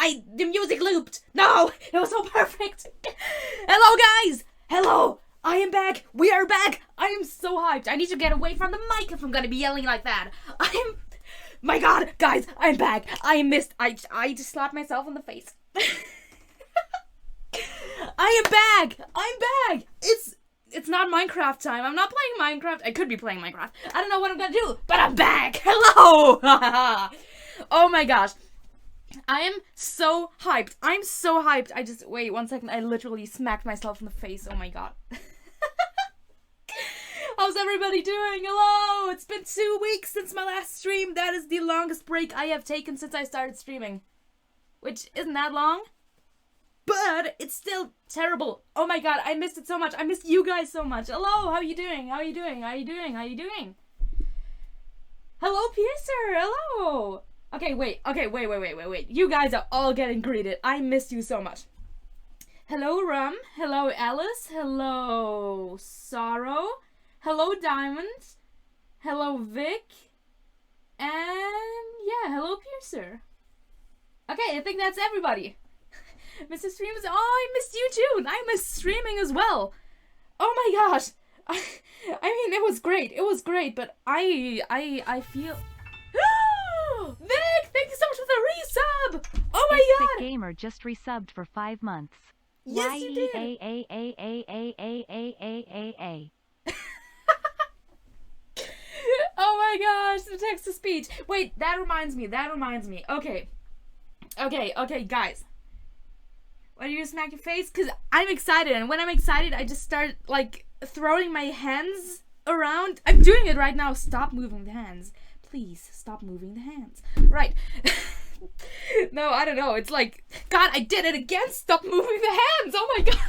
The music looped. No, it was so perfect. Hello, guys. Hello. I am back. We are back. I am so hyped. I need to get away from the mic if I'm gonna be yelling like that. My God, guys, I'm back. I just slapped myself in the face. I am back. I'm back. It's not Minecraft time. I'm not playing Minecraft. I could be playing Minecraft. I don't know what I'm gonna do, but I'm back. Hello. Oh my gosh. I am so hyped. I'm so hyped. Wait 1 second. I literally smacked myself in the face. Oh my God. How's everybody doing? Hello. It's been 2 weeks since my last stream. That is the longest break I have taken since I started streaming. Which isn't that long. But it's still terrible. Oh my God. I missed it so much. I missed you guys so much. Hello. How are you doing? How are you doing? How are you doing? How are you doing? Hello, Piercer. Hello. Okay, wait. You guys are all getting greeted. I missed you so much. Hello, Rum. Hello, Alice. Hello, Sorrow. Hello, Diamond. Hello, Vic. And yeah, hello, Piercer. Okay, I think that's everybody. Mr. Streams. Oh, I missed you too. I missed streaming as well. Oh my gosh. I mean, it was great. It was great, but I feel... Vic, thank you so much for the resub! Oh my God! Vic Gamer just resubbed for 5 months. Yes, you did! Oh my gosh, the text-to-speech. Wait, that reminds me. Okay, guys. Why do you smack your face? Because I'm excited, and when I'm excited, I just start, like, throwing my hands around. I'm doing it right now. Stop moving the hands. Please stop moving the hands. Right. No, I don't know. It's like, God, I did it again. Stop moving the hands. Oh my God.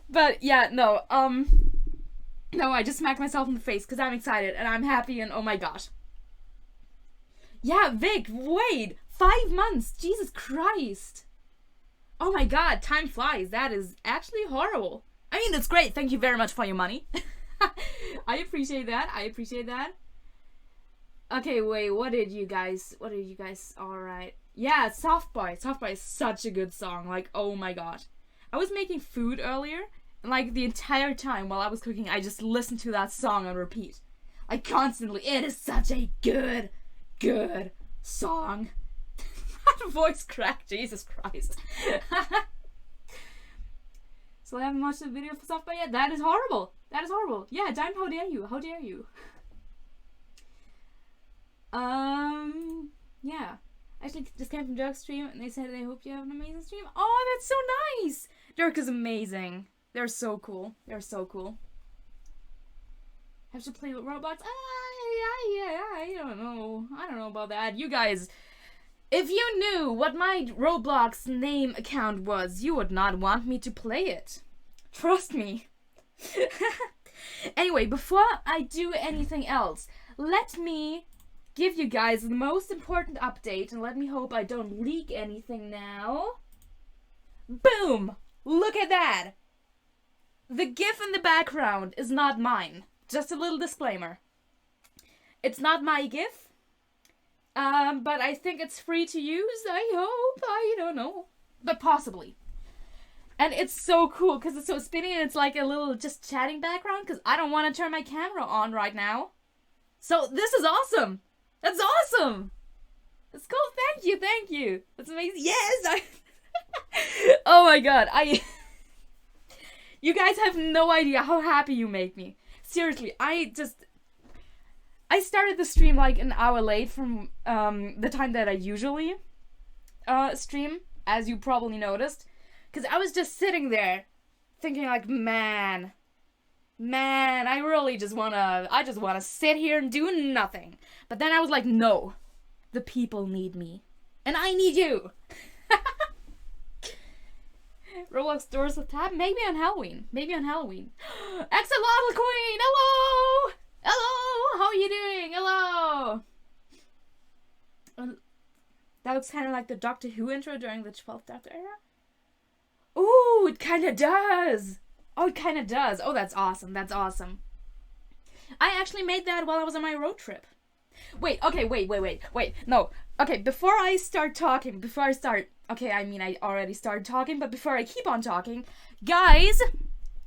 But yeah, no, I just smacked myself in the face because I'm excited and I'm happy and oh my gosh. Yeah, Vic, wait, 5 months. Jesus Christ. Oh my God, time flies. That is actually horrible. I mean, it's great. Thank you very much for your money. I appreciate that. Okay, wait, what did you guys, alright. Yeah, Soft Boy is such a good song, like, oh my gosh. I was making food earlier, and like, the entire time while I was cooking, I just listened to that song on repeat. Like, constantly, it is such a good song. My voice cracked, Jesus Christ. So I haven't watched the video for Soft Boy yet? That is horrible. Yeah, Diamond, how dare you? Yeah. Actually, just came from Dirk's stream, and they said they hope you have an amazing stream. Oh, that's so nice! Dirk is amazing. They're so cool. Have to play with Roblox? I don't know. I don't know about that. You guys, if you knew what my Roblox name account was, you would not want me to play it. Trust me. Anyway, before I do anything else, let me give you guys the most important update, and let me hope I don't leak anything now. Boom! Look at that! The GIF in the background is not mine. Just a little disclaimer. It's not my GIF, but I think it's free to use, I hope. I don't know. But possibly. And it's so cool because it's so spinny and it's like a little just chatting background because I don't want to turn my camera on right now. So this is awesome. That's awesome. That's cool. Thank you. That's amazing. Yes. Oh my God. You guys have no idea how happy you make me. Seriously, I started the stream like an hour late from the time that I usually stream, as you probably noticed. Because I was just sitting there thinking like, man, I just wanna sit here and do nothing. But then I was like, no, the people need me. And I need you. Roblox doors with tab? Maybe on Halloween. Axolotl Queen! Hello! How are you doing? Hello! That looks kind of like the Doctor Who intro during the 12th Doctor era. Ooh, it kind of does. Oh, that's awesome. I actually made that while I was on my road trip. Wait, okay, wait. No. Okay, before I start, okay, I mean, I already started talking, but before I keep on talking, guys,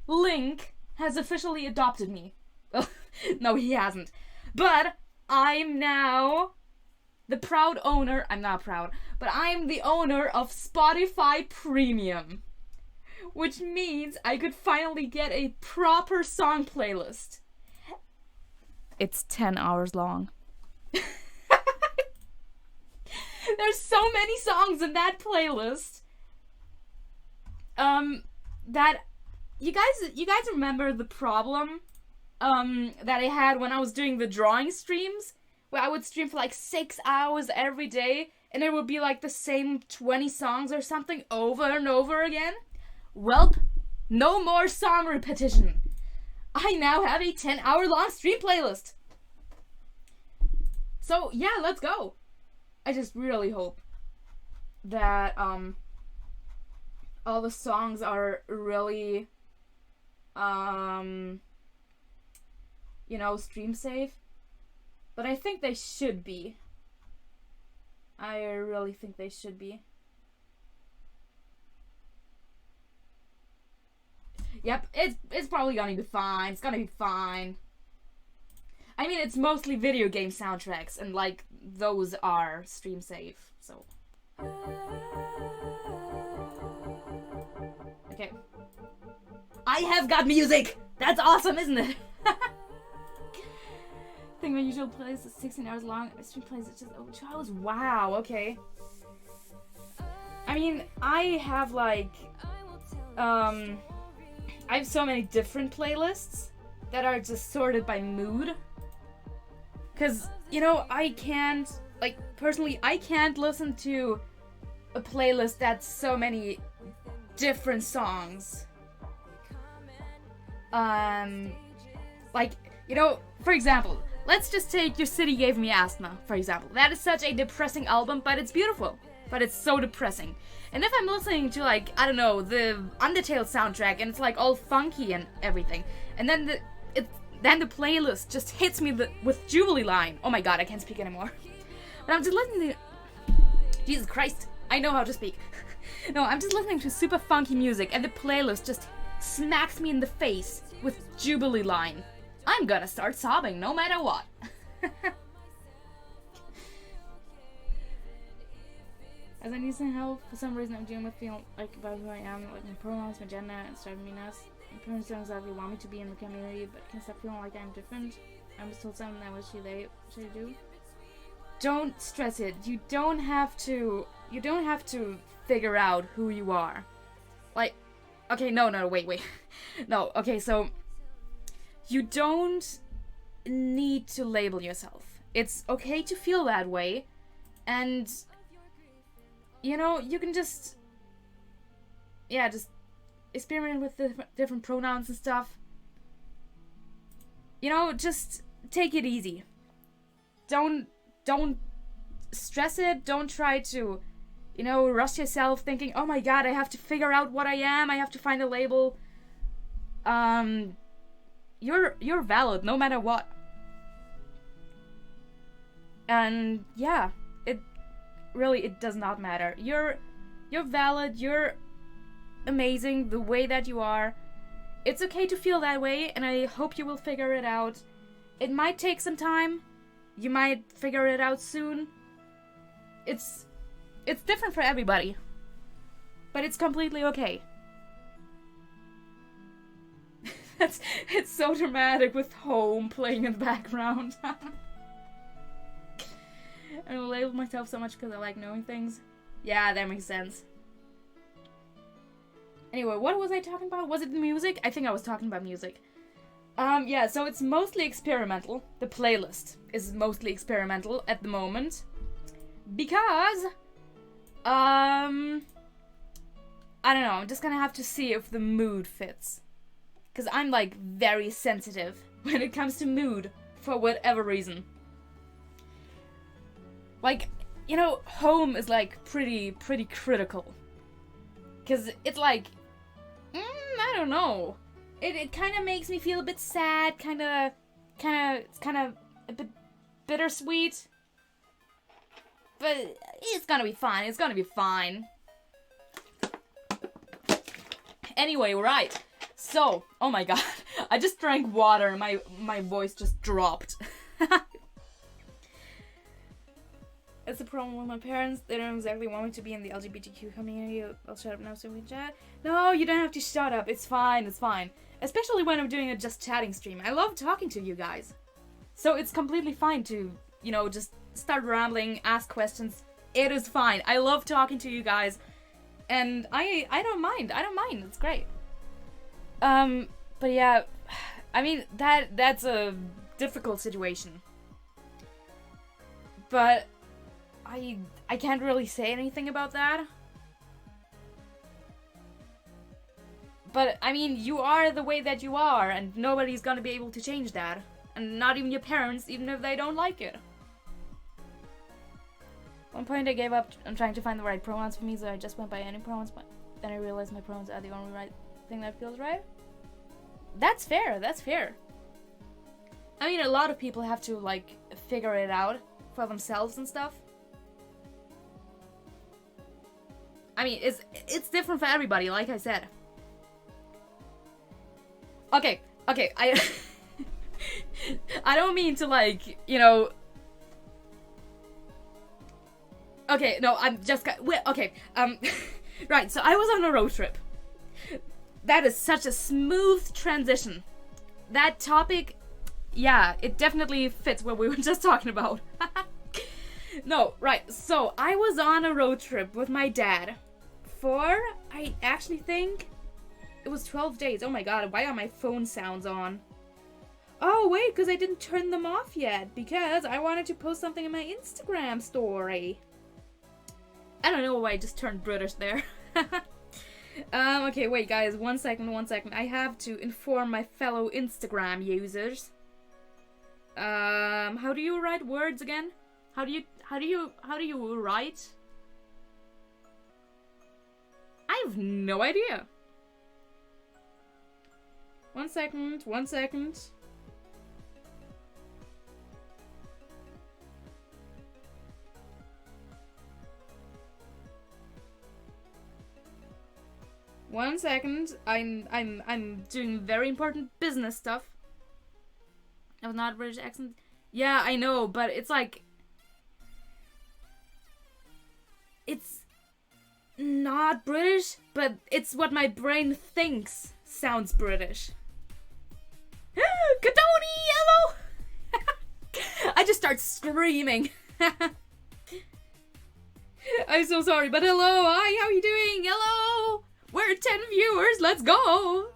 Link has officially adopted me. Well, no, he hasn't. But I'm now the proud owner, I'm not proud, but I'm the owner of Spotify Premium. Which means I could finally get a proper song playlist. It's 10 hours long. There's so many songs in that playlist. That you guys remember the problem that I had when I was doing the drawing streams, where I would stream for like 6 hours every day and it would be like the same 20 songs or something over and over again? Welp, no more song repetition. I now have a 10-hour long stream playlist. So yeah, let's go. I just really hope that all the songs are really stream safe. But I think they should be. I really think they should be. Yep, it's probably gonna be fine. It's gonna be fine. I mean, it's mostly video game soundtracks, and like those are stream safe. So okay, I have got music. That's awesome, isn't it? I think my usual playlist is 16 hours long. My stream plays it's just 2 hours. Wow. Okay. I mean, I have like I have so many different playlists that are just sorted by mood. Cause, I can't, personally, I can't listen to a playlist that's so many different songs. For example, let's just take Your City Gave Me Asthma, for example. That is such a depressing album, but it's beautiful. But it's so depressing. And if I'm listening to, the Undertale soundtrack, and it's, all funky and everything, and then the playlist just hits me with Jubilee Line. Oh my god, I can't speak anymore. But I'm just listening to... Jesus Christ, I know how to speak. No, I'm just listening to super funky music, and the playlist just smacks me in the face with Jubilee Line. I'm gonna start sobbing no matter what. As I need some help, for some reason I'm dealing with feeling about who I am, my pronouns, my gender, and starting me nuts. My parents don't exactly want me to be in the community, but can stop feeling like I'm different. I was told something that was should I do? Don't stress it. You don't have to figure out who you are. Okay, no, wait. No, okay, so you don't need to label yourself. It's okay to feel that way, and you can just experiment with the different pronouns and stuff. Just take it easy. Don't stress it. Don't try to, rush yourself thinking, oh my god, I have to figure out what I am. I have to find a label. You're valid no matter what. And yeah, it does not matter. You're valid. You're amazing the way that you are. It's okay to feel that way, and I hope you will figure it out. It might take some time. You might figure it out soon. It's different for everybody. But it's completely okay. It's so dramatic with Home playing in the background. I will label myself so much because I like knowing things. Yeah, that makes sense. Anyway, what was I talking about? Was it the music? I think I was talking about music. Yeah, so it's mostly experimental. The playlist is mostly experimental at the moment. Because, I don't know, I'm just gonna have to see if the mood fits. Because I'm, very sensitive when it comes to mood, for whatever reason. Home is, pretty critical. Because it's I don't know. It kind of makes me feel a bit sad, it's kind of a bit bittersweet. But it's gonna be fine. It's gonna be fine. Anyway, right. So, oh my god. I just drank water. My voice just dropped. It's a problem with my parents. They don't exactly want me to be in the LGBTQ community. I'll shut up now so we can chat. No, you don't have to shut up. It's fine. It's fine. Especially when I'm doing a just chatting stream. I love talking to you guys. So it's completely fine to, you know, just start rambling, ask questions. It is fine. I love talking to you guys. And I don't mind. I don't mind. It's great. But yeah, I mean, that's a difficult situation. But I can't really say anything about that. But, I mean, you are the way that you are, and nobody's gonna be able to change that. And not even your parents, even if they don't like it. One point I gave up on trying to find the right pronouns for me, so I just went by any pronouns, but then I realized my pronouns are the only right thing that feels right. That's fair, that's fair. I mean, a lot of people have to, like, figure it out for themselves and stuff. I mean, it's different for everybody, like I said. Okay, I I don't mean to, like, you know. Okay, no, I'm just okay. Right, so I was on a road trip. That is such a smooth transition. That topic, yeah, it definitely fits what we were just talking about. No, right, so I was on a road trip with my dad for, I actually think it was 12 days. Oh my god, why are my phone sounds on? Oh, wait, because I didn't turn them off yet, because I wanted to post something in my Instagram story. I don't know why I just turned British there. Okay, wait, guys, one second. I have to inform my fellow Instagram users. How do you write words again? How do you write? I have no idea. One second. One second. I'm doing very important business stuff. That was not a British accent. Yeah, I know, but it's like, it's not British, but it's what my brain thinks sounds British. Kadoni, hello! I just start screaming. I'm so sorry, but hello, hi, how are you doing? Hello! We're 10 viewers, let's go!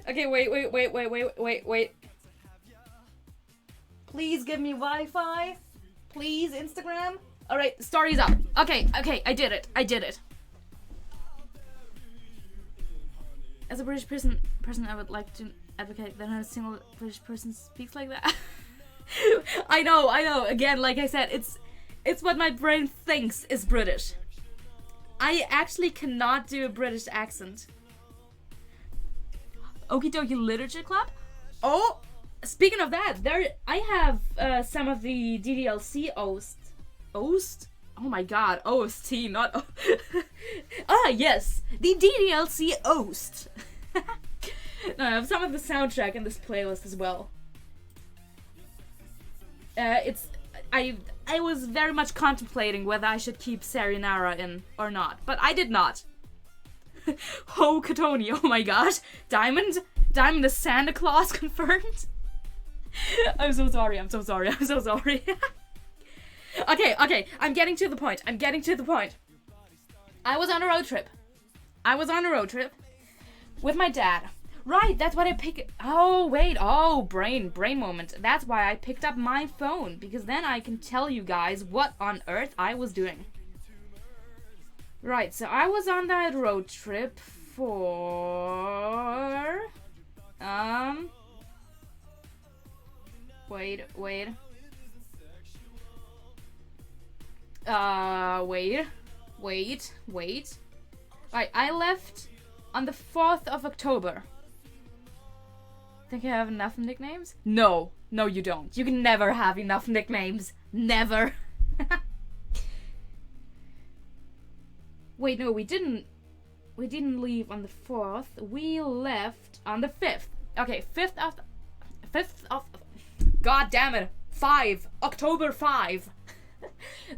Okay, wait. Please give me Wi-Fi. Please, Instagram. Alright, story's up. Okay, I did it. As a British person, I would like to advocate that not a single British person speaks like that. I know. Again, like I said, it's what my brain thinks is British. I actually cannot do a British accent. Okie dokie literature club? Oh, speaking of that, I have some of the DDLC OST? Oh my god, OST, not yes, the DDLC OST. No, I have some of the soundtrack in this playlist as well. I was very much contemplating whether I should keep Sarinara in or not, but I did not. Ho Katoni, oh my gosh. Diamond the Santa Claus confirmed? I'm so sorry. Okay, I'm getting to the point. I was on a road trip with my dad. Right, that's what I picked. Oh, wait. Oh, brain moment. That's why I picked up my phone, because then I can tell you guys what on earth I was doing. Right, so I was on that road trip for... Wait. Right, I left on the 4th of October. Think I have enough nicknames? No. No, you don't. You can never have enough nicknames. Never. Wait, no, we didn't leave on the 4th. We left on the 5th. Okay, 5th of God damn it. 5. October 5.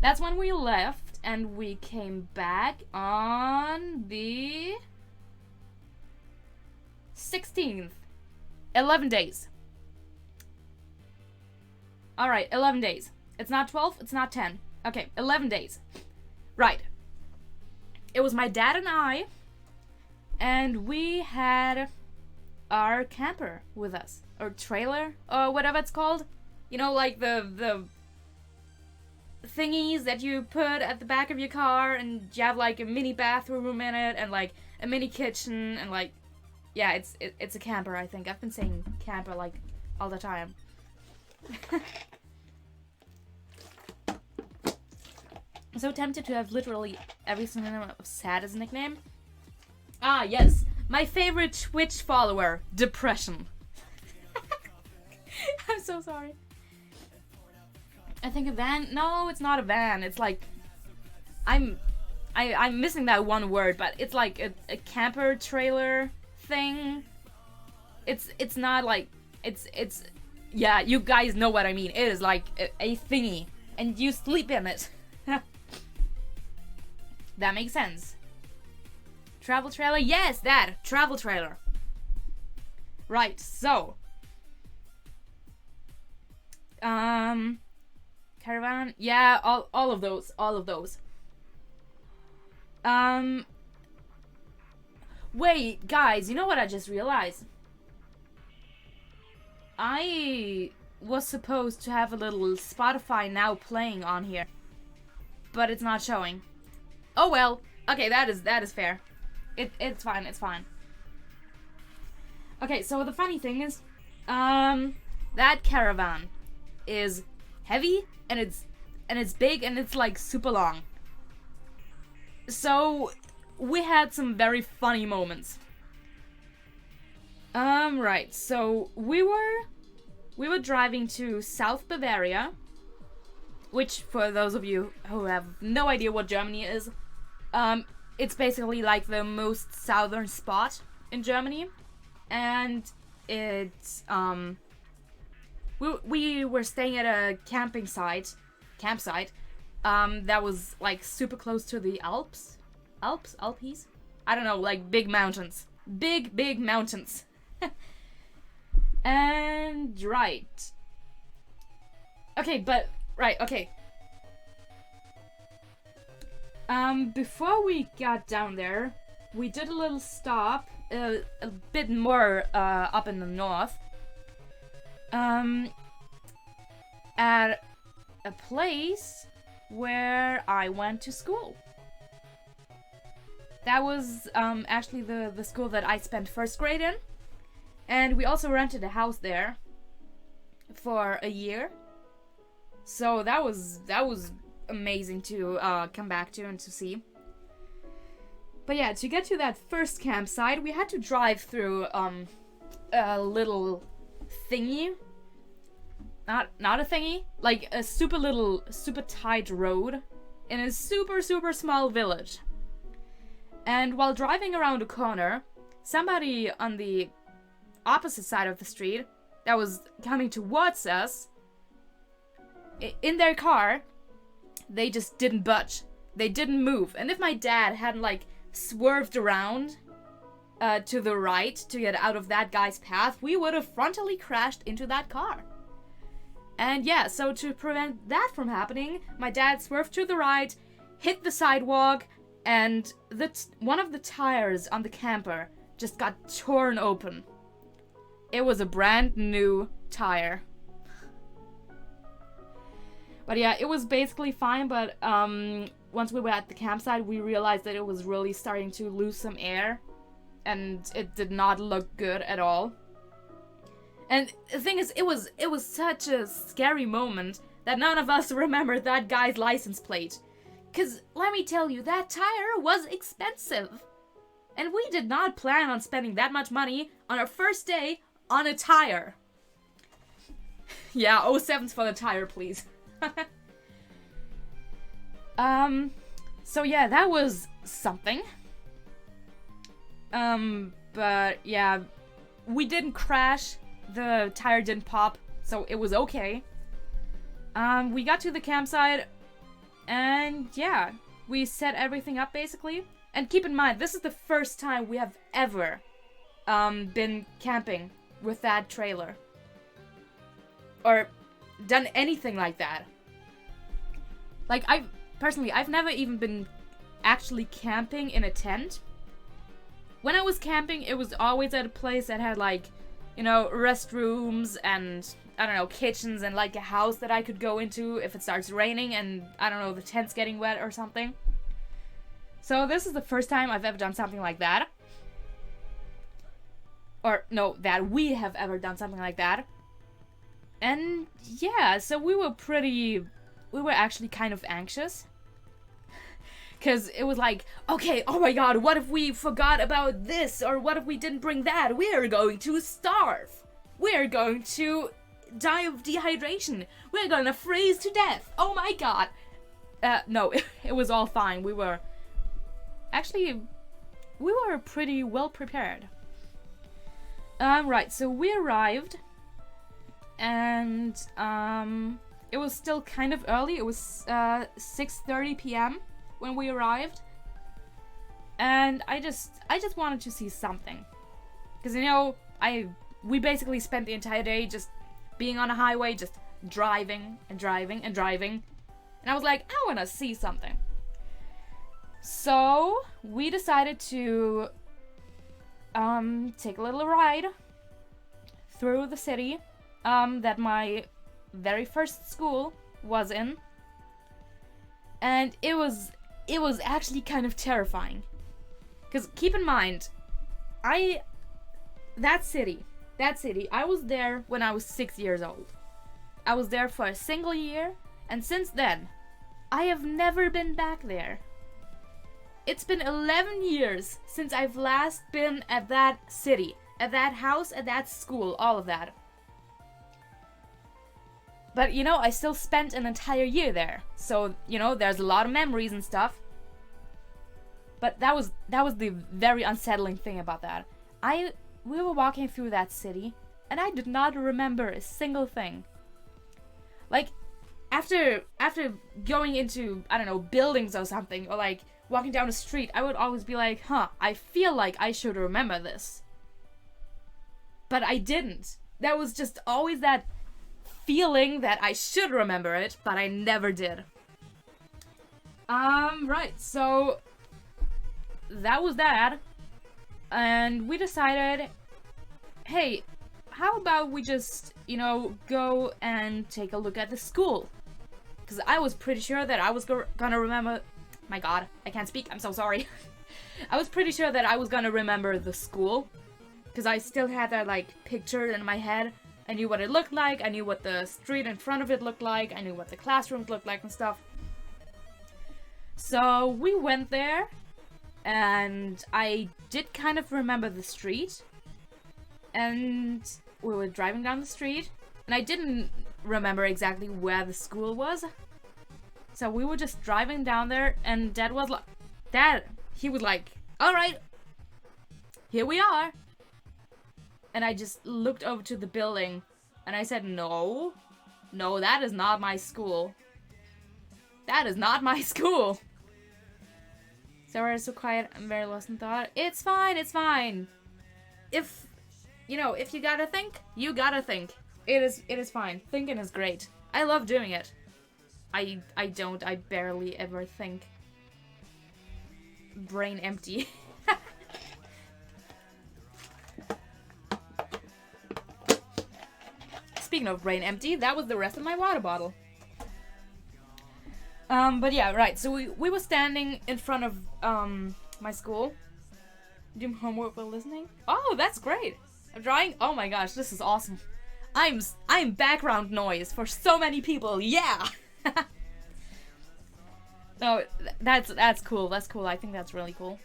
That's when we left, and we came back on the 16th. 11 days. Alright, 11 days. It's not 12, it's not 10. Okay, 11 days. Right. It was my dad and we had our camper with us. Or trailer, or whatever it's called. You know, like the thingies that you put at the back of your car, and you have like a mini bathroom in it, and like a mini kitchen, and like, yeah, it's a camper, I think. I've been saying camper like all the time. I'm so tempted to have literally every synonym of sad as a nickname. Ah, yes. My favorite Twitch follower, Depression. I'm so sorry. I think a van. No, it's not a van. It's like I'm missing that one word, but it's like a camper trailer thing. It's not like it's yeah, you guys know what I mean. It is like a thingy, and you sleep in it. That makes sense. Travel trailer? Yes, that travel trailer. Right, so caravan, yeah, all of those. Wait, guys, you know what I just realized? I was supposed to have a little Spotify Now playing on here, but it's not showing. Oh well. Okay, that is fair. It's fine. Okay, so the funny thing is, that caravan is heavy and it's big and it's like super long. So we had some very funny moments. Right. So we were driving to South Bavaria, which for those of you who have no idea what Germany is, it's basically like the most southern spot in Germany, and it's we were staying at a campsite that was like super close to the Alps, I don't know, like big mountains, big mountains. And right, okay. Before we got down there, we did a little stop, a bit more up in the north, at a place where I went to school. That was actually the school that I spent first grade in, and we also rented a house there for a year. So that was amazing to come back to and to see. But yeah, to get to that first campsite, we had to drive through a little thingy. Not a thingy, like a super tight road in a super small village. And while driving around a corner, somebody on the opposite side of the street that was coming towards us, in their car, they just didn't budge. They didn't move. And if my dad hadn't like swerved around to the right to get out of that guy's path, we would have frontally crashed into that car. And yeah, so to prevent that from happening, my dad swerved to the right, hit the sidewalk, and one of the tires on the camper just got torn open. It was a brand new tire. But yeah, it was basically fine, but once we were at the campsite, we realized that it was really starting to lose some air, and it did not look good at all. And the thing is, it was such a scary moment that none of us remembered that guy's license plate. 'Cause let me tell you, that tire was expensive. And we did not plan on spending that much money on our first day on a tire. Yeah, 07's for the tire, please. So yeah, that was something. But yeah, we didn't crash. The tire didn't pop, so it was okay. We got to the campsite, and yeah, we set everything up basically. And keep in mind, this is the first time we have ever been camping with that trailer. Or done anything like that. Like, I've never even been actually camping in a tent. When I was camping, it was always at a place that had, like, you know, restrooms and, I don't know, kitchens and, like, a house that I could go into if it starts raining and, I don't know, the tent's getting wet or something. So this is the first time I've ever done something like that. Or, no, that we have ever done something like that. And, yeah, so we were actually kind of anxious. Because it was like, okay, oh my god, what if we forgot about this? Or what if we didn't bring that? We're going to starve. We're going to die of dehydration. We're gonna freeze to death. Oh my god. No, it was all fine. We were pretty well prepared. Right, so we arrived. And, it was still kind of early. It was 6:30 p.m. when we arrived. And I just wanted to see something. Because, you know, we basically spent the entire day just being on a highway, just driving and driving and driving. And I was like, I want to see something. So, we decided to take a little ride through the city that my very first school was in. And it was actually kind of terrifying. Because keep in mind, that city, I was there when I was 6 years old. I was there for a single year, and since then, I have never been back there. It's been 11 years since I've last been at that city, at that house, at that school, all of that. But, you know, I still spent an entire year there. So, you know, there's a lot of memories and stuff. But that was the very unsettling thing about that. We were walking through that city, and I did not remember a single thing. Like, after going into, I don't know, buildings or something, or like walking down the street, I would always be like, I feel like I should remember this. But I didn't. There was just always that feeling that I should remember it, but I never did. Right, so that was that. And we decided, hey, how about we just, you know, go and take a look at the school? Because I was pretty sure that I was gonna remember... My god, I can't speak, I'm so sorry. I was pretty sure that I was gonna remember the school. Because I still had that, like, picture in my head. I knew what it looked like, I knew what the street in front of it looked like, I knew what the classrooms looked like and stuff. So we went there, and I did kind of remember the street. And we were driving down the street, and I didn't remember exactly where the school was. So we were just driving down there, and Dad was like, alright, here we are. And I just looked over to the building, and I said, no, that is not my school. That is not my school. So we're so quiet, I'm very lost in thought. It's fine. If you gotta think, you gotta think. It is fine. Thinking is great. I love doing it. I barely ever think. Brain empty. Speaking of brain empty, that was the rest of my water bottle. But yeah, right, so we were standing in front of, my school. Doing homework while listening. Oh, that's great! I'm drawing. Oh my gosh, this is awesome. I'm background noise for so many people, yeah! No, that's cool, I think that's really cool.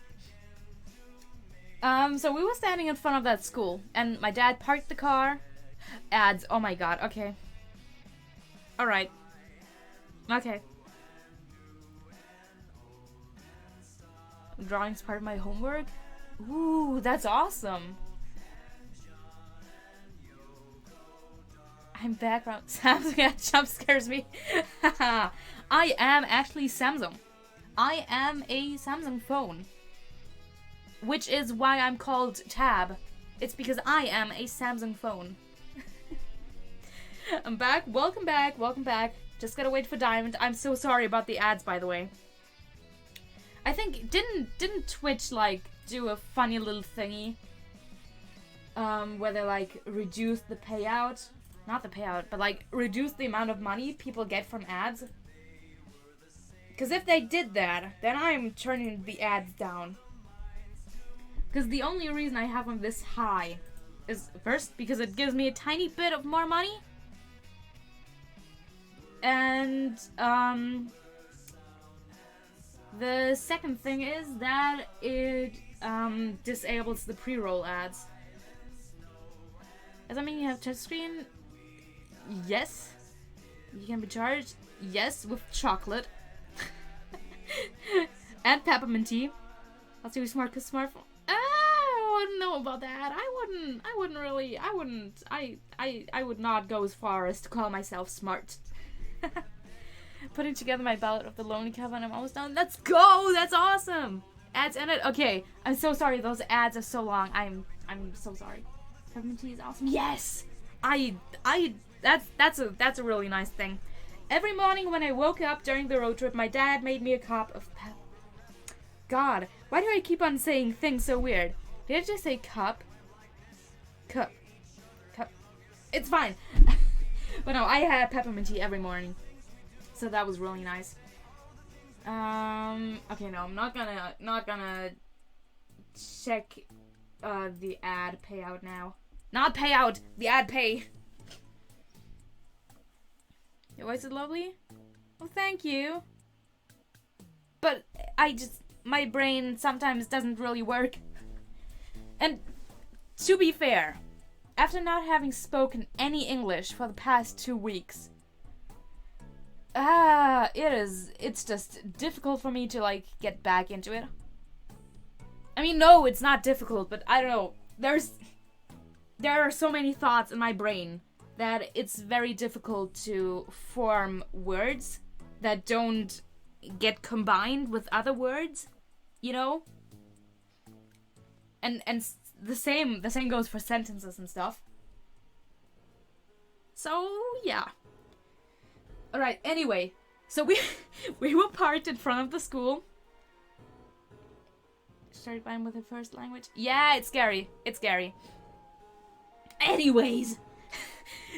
So we were standing in front of that school, and my dad parked the car. Ads. Oh my god. Okay. Alright. Okay. Drawing's part of my homework? Ooh, that's awesome. I'm background. Samsung jump scares me. I am actually Samsung. I am a Samsung phone. Which is why I'm called Tab. It's because I am a Samsung phone. I'm back. Welcome back. Welcome back. Just gotta wait for Diamond. I'm so sorry about the ads, by the way. I think didn't Twitch like do a funny little thingy where they like reduce the payout, not the payout, but like reduce the amount of money people get from ads? Because if they did that, then I'm turning the ads down. Because the only reason I have them this high is first because it gives me a tiny bit of more money, and the second thing is that it disables the pre-roll ads. Does that mean you have touchscreen? Yes. You can be charged? Yes, with chocolate. And peppermint tea. I'll do smart cause smartphone. I wouldn't know about that. I would not go as far as to call myself smart. Putting together my ballot of the lonely cover and I'm almost done. Let's go! That's awesome! Ads in it. Okay, I'm so sorry. Those ads are so long. I'm so sorry. Peppermint tea is awesome. Yes! That's a really nice thing. Every morning when I woke up during the road trip, my dad made me a cup of God, why do I keep on saying things so weird? Did I just say cup? Cup. It's fine. But no, I had peppermint tea every morning. So that was really nice. Okay, no, I'm not gonna check the ad payout now. Not payout, the ad pay. Your voice is lovely. Well, thank you. But my brain sometimes doesn't really work. And to be fair, after not having spoken any English for the past 2 weeks, it's just difficult for me to like get back into it. I mean, no, it's not difficult, but I don't know. There are so many thoughts in my brain that it's very difficult to form words that don't get combined with other words, you know? And the same goes for sentences and stuff. So, yeah. Alright, anyway. So we were parked in front of the school. Started buying with her first language. Yeah, it's scary. It's scary. Anyways.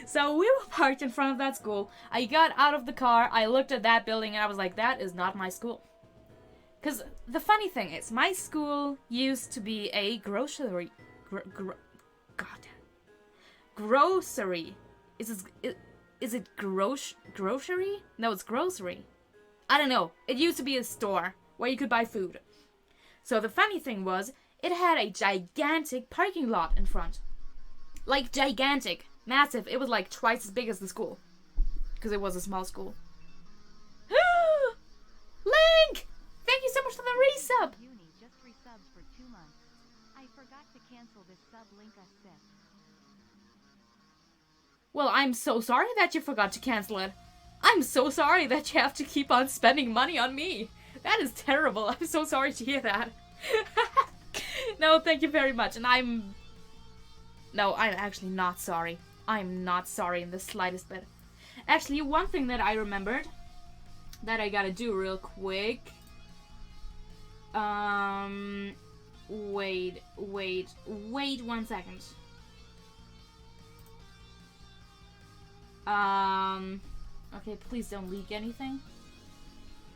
So we were parked in front of that school. I got out of the car. I looked at that building and I was like, that is not my school. Because the funny thing is, my school used to be a grocery. Grocery. Is it grocery? No, it's grocery. I don't know. It used to be a store where you could buy food. So the funny thing was, it had a gigantic parking lot in front. Like gigantic. Massive. It was like twice as big as the school. Because it was a small school. Link! Thank you so much for the resub! Uni just resubbed for 2 months. I forgot to cancel this sub link I sent. Well, I'm so sorry that you forgot to cancel it. I'm so sorry that you have to keep on spending money on me. That is terrible. I'm so sorry to hear that. No, thank you very much. And I'm actually not sorry. I'm not sorry in the slightest bit. Actually, one thing that I remembered that I gotta do real quick. Wait 1 second. Okay, please don't leak anything.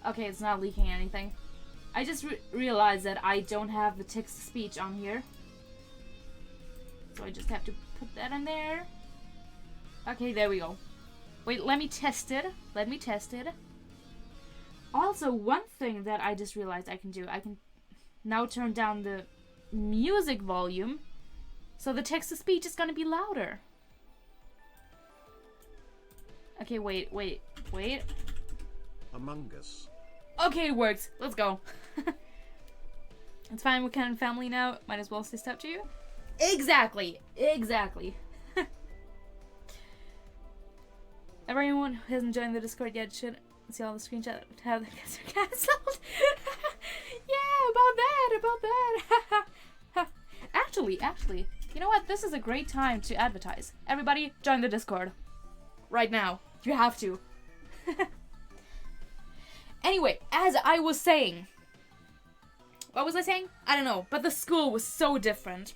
Okay, it's not leaking anything. I just realized that I don't have the text-to-speech on here. So I just have to put that in there. Okay, there we go. Wait, let me test it. Also, one thing that I just realized I can do, I can now turn down the music volume, so the text-to-speech is gonna be louder. Okay, wait. Among Us. Okay, it works. Let's go. It's fine, we're kind of family now. Might as well say stuff to you. Exactly. Everyone who hasn't joined the Discord yet should see all the screenshots of how the guys are cancelled. Yeah, about that. Actually, you know what? This is a great time to advertise. Everybody, join the Discord. Right now. You have to. Anyway, as I was saying. What was I saying? I don't know. But the school was so different.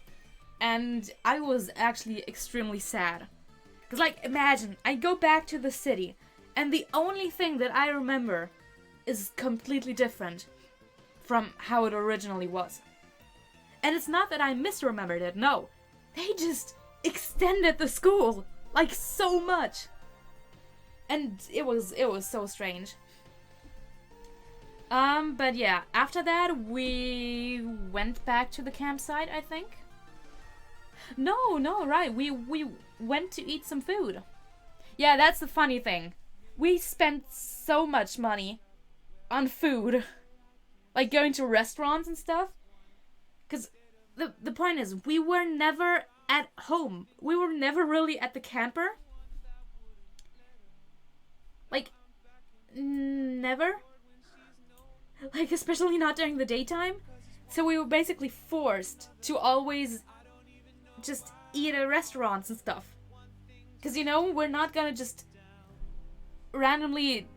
And I was actually extremely sad. Because, like, imagine, I go back to the city. And the only thing that I remember is completely different from how it originally was. And it's not that I misremembered it, no. They just extended the school, like, so much. And it was so strange. But yeah, after that, we went back to the campsite, I think. No, right, we went to eat some food. Yeah, that's the funny thing. We spent so much money on food. Like, going to restaurants and stuff. Because the point is, we were never at home. We were never really at the camper. Like, never. Like, especially not during the daytime. So we were basically forced to always just eat at restaurants and stuff. Because, you know, we're not gonna just randomly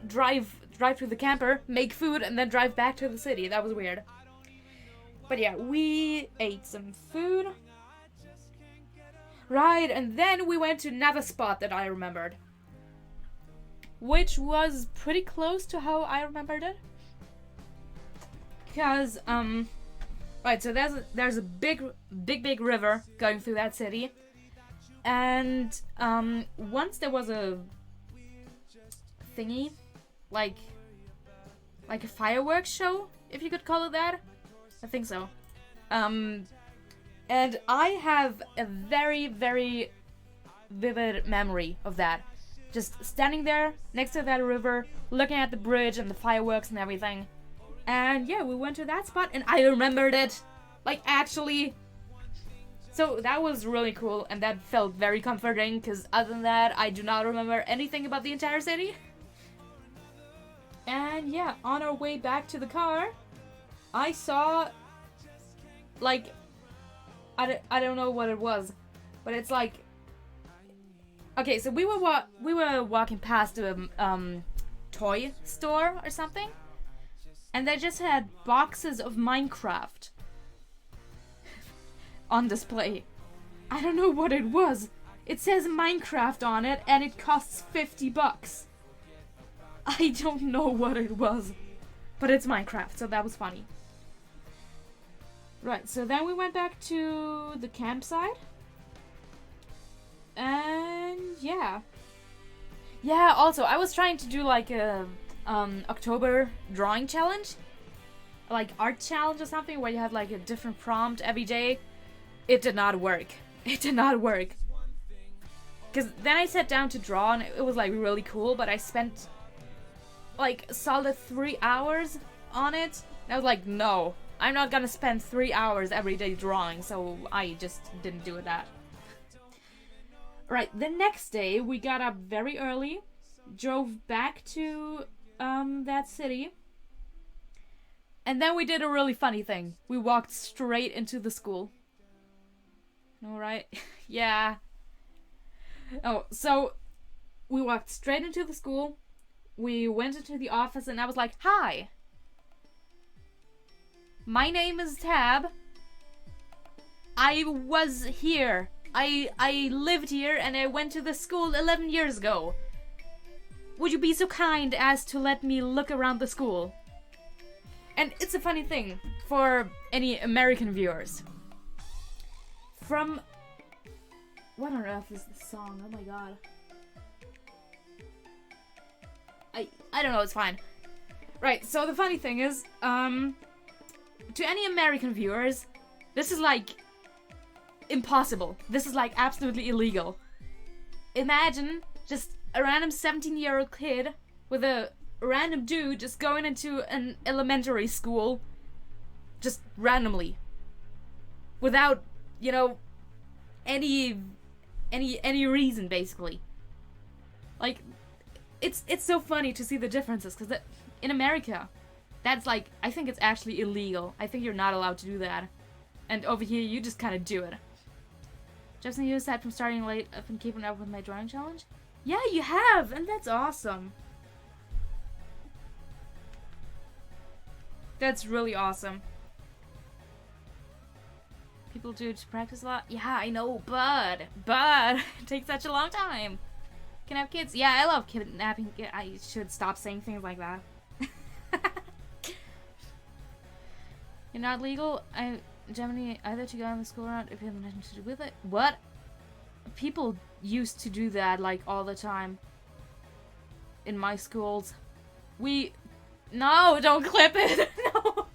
drive through the camper, make food, and then drive back to the city. That was weird. But yeah, we ate some food. Right, and then we went to another spot that I remembered. Which was pretty close to how I remembered it. Because, right, so there's a big river going through that city. And, once there was a thingy, like a fireworks show, if you could call it that. I think so. And I have a very, very vivid memory of that. Just standing there next to that river, looking at the bridge and the fireworks and everything. And yeah, we went to that spot and I remembered it. Like, actually. So that was really cool and that felt very comforting because other than that, I do not remember anything about the entire city. And yeah, on our way back to the car, I saw, like, I don't know what it was, but it's like, okay, so we were walking past a toy store or something, and they just had boxes of Minecraft on display. I don't know what it was. It says Minecraft on it, and it costs $50. I don't know what it was, but it's Minecraft, so that was funny. Right, so then we went back to the campsite. And yeah. Yeah, also, I was trying to do like a October drawing challenge. Like art challenge or something where you have like a different prompt every day. It did not work. It did not work. Because then I sat down to draw and it was like really cool, but I spent like a solid 3 hours on it. And I was like, no, I'm not gonna spend 3 hours every day drawing, so I just didn't do that. Right, the next day we got up very early, drove back to that city, and then we did a really funny thing. We walked straight into the school. Alright, yeah. Oh, so we walked straight into the school. We went into the office and I was like, hi. My name is Tab. I was here. I lived here and I went to the school 11 years ago. Would you be so kind as to let me look around the school? And it's a funny thing for any American viewers. From... What on earth is this song? Oh my god. I don't know, it's fine. Right, so the funny thing is, to any American viewers, This is like impossible. This is like absolutely illegal. Imagine just a random 17-year-old kid with a random dude just going into an elementary school just randomly without, you know, any reason, basically. Like, it's so funny to see the differences, because in America, that's like, I think it's actually illegal. I think you're not allowed to do that. And over here, you just kind of do it. Just you aside from starting late, I've been keeping up with my drawing challenge. Yeah, you have, and that's awesome. That's really awesome. People do it to practice a lot. Yeah, I know, but it takes such a long time. Can I have kids? Yeah, I love kidnapping. I should stop saying things like that. You're not legal. Germany either to go on the school route if you have nothing to do with it. What? People used to do that like all the time. In my schools. No, don't clip it. No.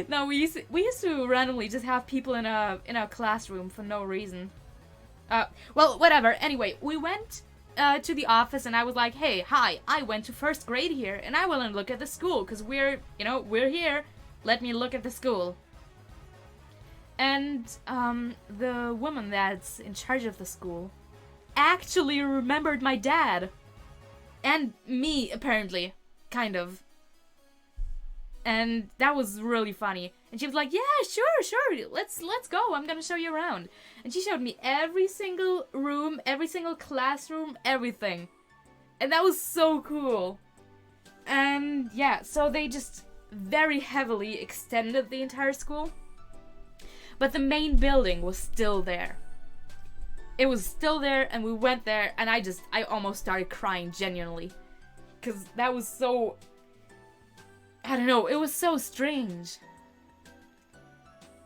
No, we used to randomly just have people in a classroom for no reason. Well, whatever. Anyway, we went to the office and I was like, "Hey, hi, I went to first grade here and I want to look at the school because we're here. Let me look at the school." And the woman that's in charge of the school actually remembered my dad and me, apparently, kind of. And that was really funny. And she was like, "Yeah, sure, let's go. I'm gonna show you around." And she showed me every single room, every single classroom, everything. And that was so cool. And yeah, so they just very heavily extended the entire school. But the main building was still there. It was still there, and we went there, and I almost started crying genuinely. Because that was so... I don't know, it was so strange.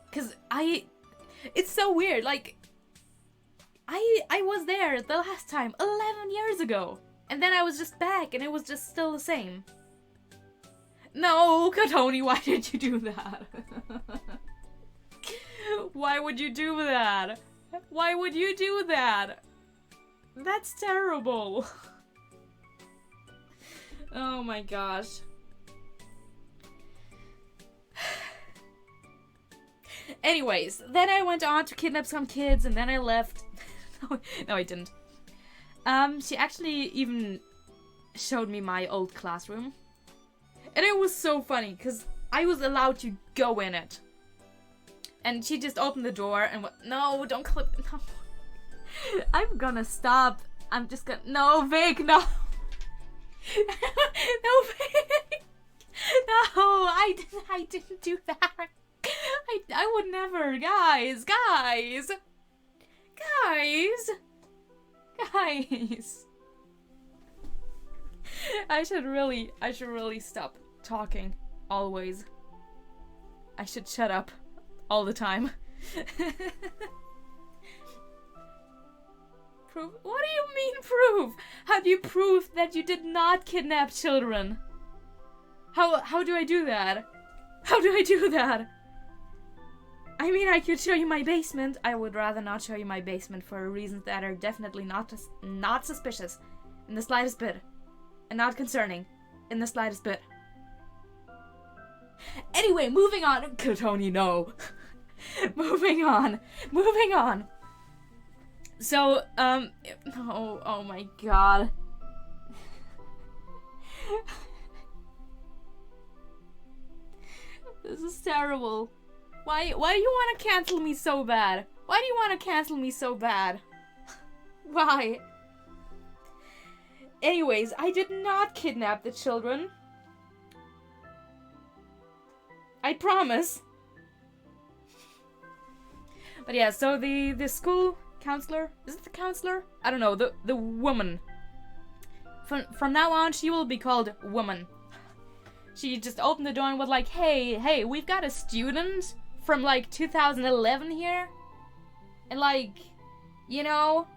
Because it's so weird, like... I was there the last time, 11 years ago. And then I was just back, and it was just still the same. No, Katoni, why did you do that? Why would you do that? Why would you do that? That's terrible. Oh my gosh. Anyways, then I went on to kidnap some kids and then I left. No, I didn't. She actually even showed me my old classroom. And it was so funny because I was allowed to go in it. And she just opened the door and went, "No, don't clip it, no." I'm gonna stop. I'm just gonna, no, Vic, no. No, Vic. No, I didn't do that. I would never, guys. I should really stop talking, always. I should shut up. All the time. Proof? What do you mean proof? How do you prove that you did not kidnap children? How do I do that? How do I do that? I mean, I could show you my basement. I would rather not show you my basement for reasons that are definitely not suspicious in the slightest bit. And not concerning in the slightest bit. Anyway, moving on. Katoni, no. Moving on. So, oh my god. This is terrible. Why do you want to cancel me so bad? Why do you want to cancel me so bad? Why? Anyways, I did not kidnap the children. I promise. But yeah, so the school counselor, is it the counselor? I don't know, the woman. From now on, she will be called Woman. She just opened the door and was like, hey, we've got a student from like 2011 here. And like, you know.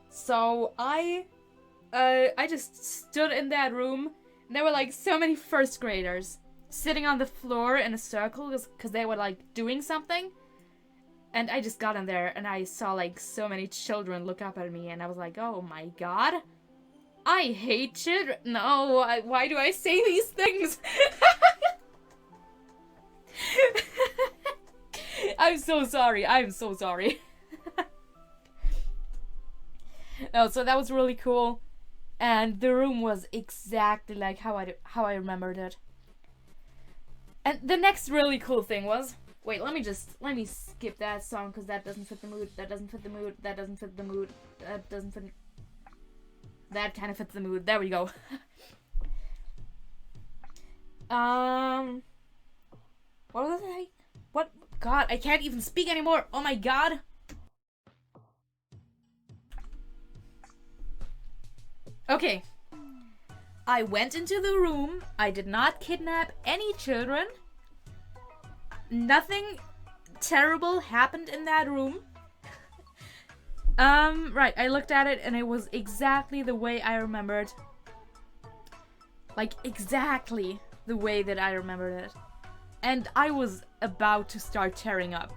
So I just stood in that room and there were like so many first graders. sitting on the floor in a circle because they were like doing something. And I just got in there and I saw like so many children look up at me and I was like, oh my god. I hate children. No, why do I say these things? I'm so sorry. I'm so sorry. No, so that was really cool. And the room was exactly like how I remembered it. And the next really cool thing was, wait, let me skip that song because that doesn't fit the mood. That doesn't fit the mood. That doesn't fit the mood. That doesn't fit. That kind of fits the mood. There we go. What was I? What? God, I can't even speak anymore. Oh my god. Okay. I went into the room. I did not kidnap any children. Nothing terrible happened in that room. Right, I looked at it and it was exactly the way I remembered. Like, exactly the way that I remembered it. And I was about to start tearing up.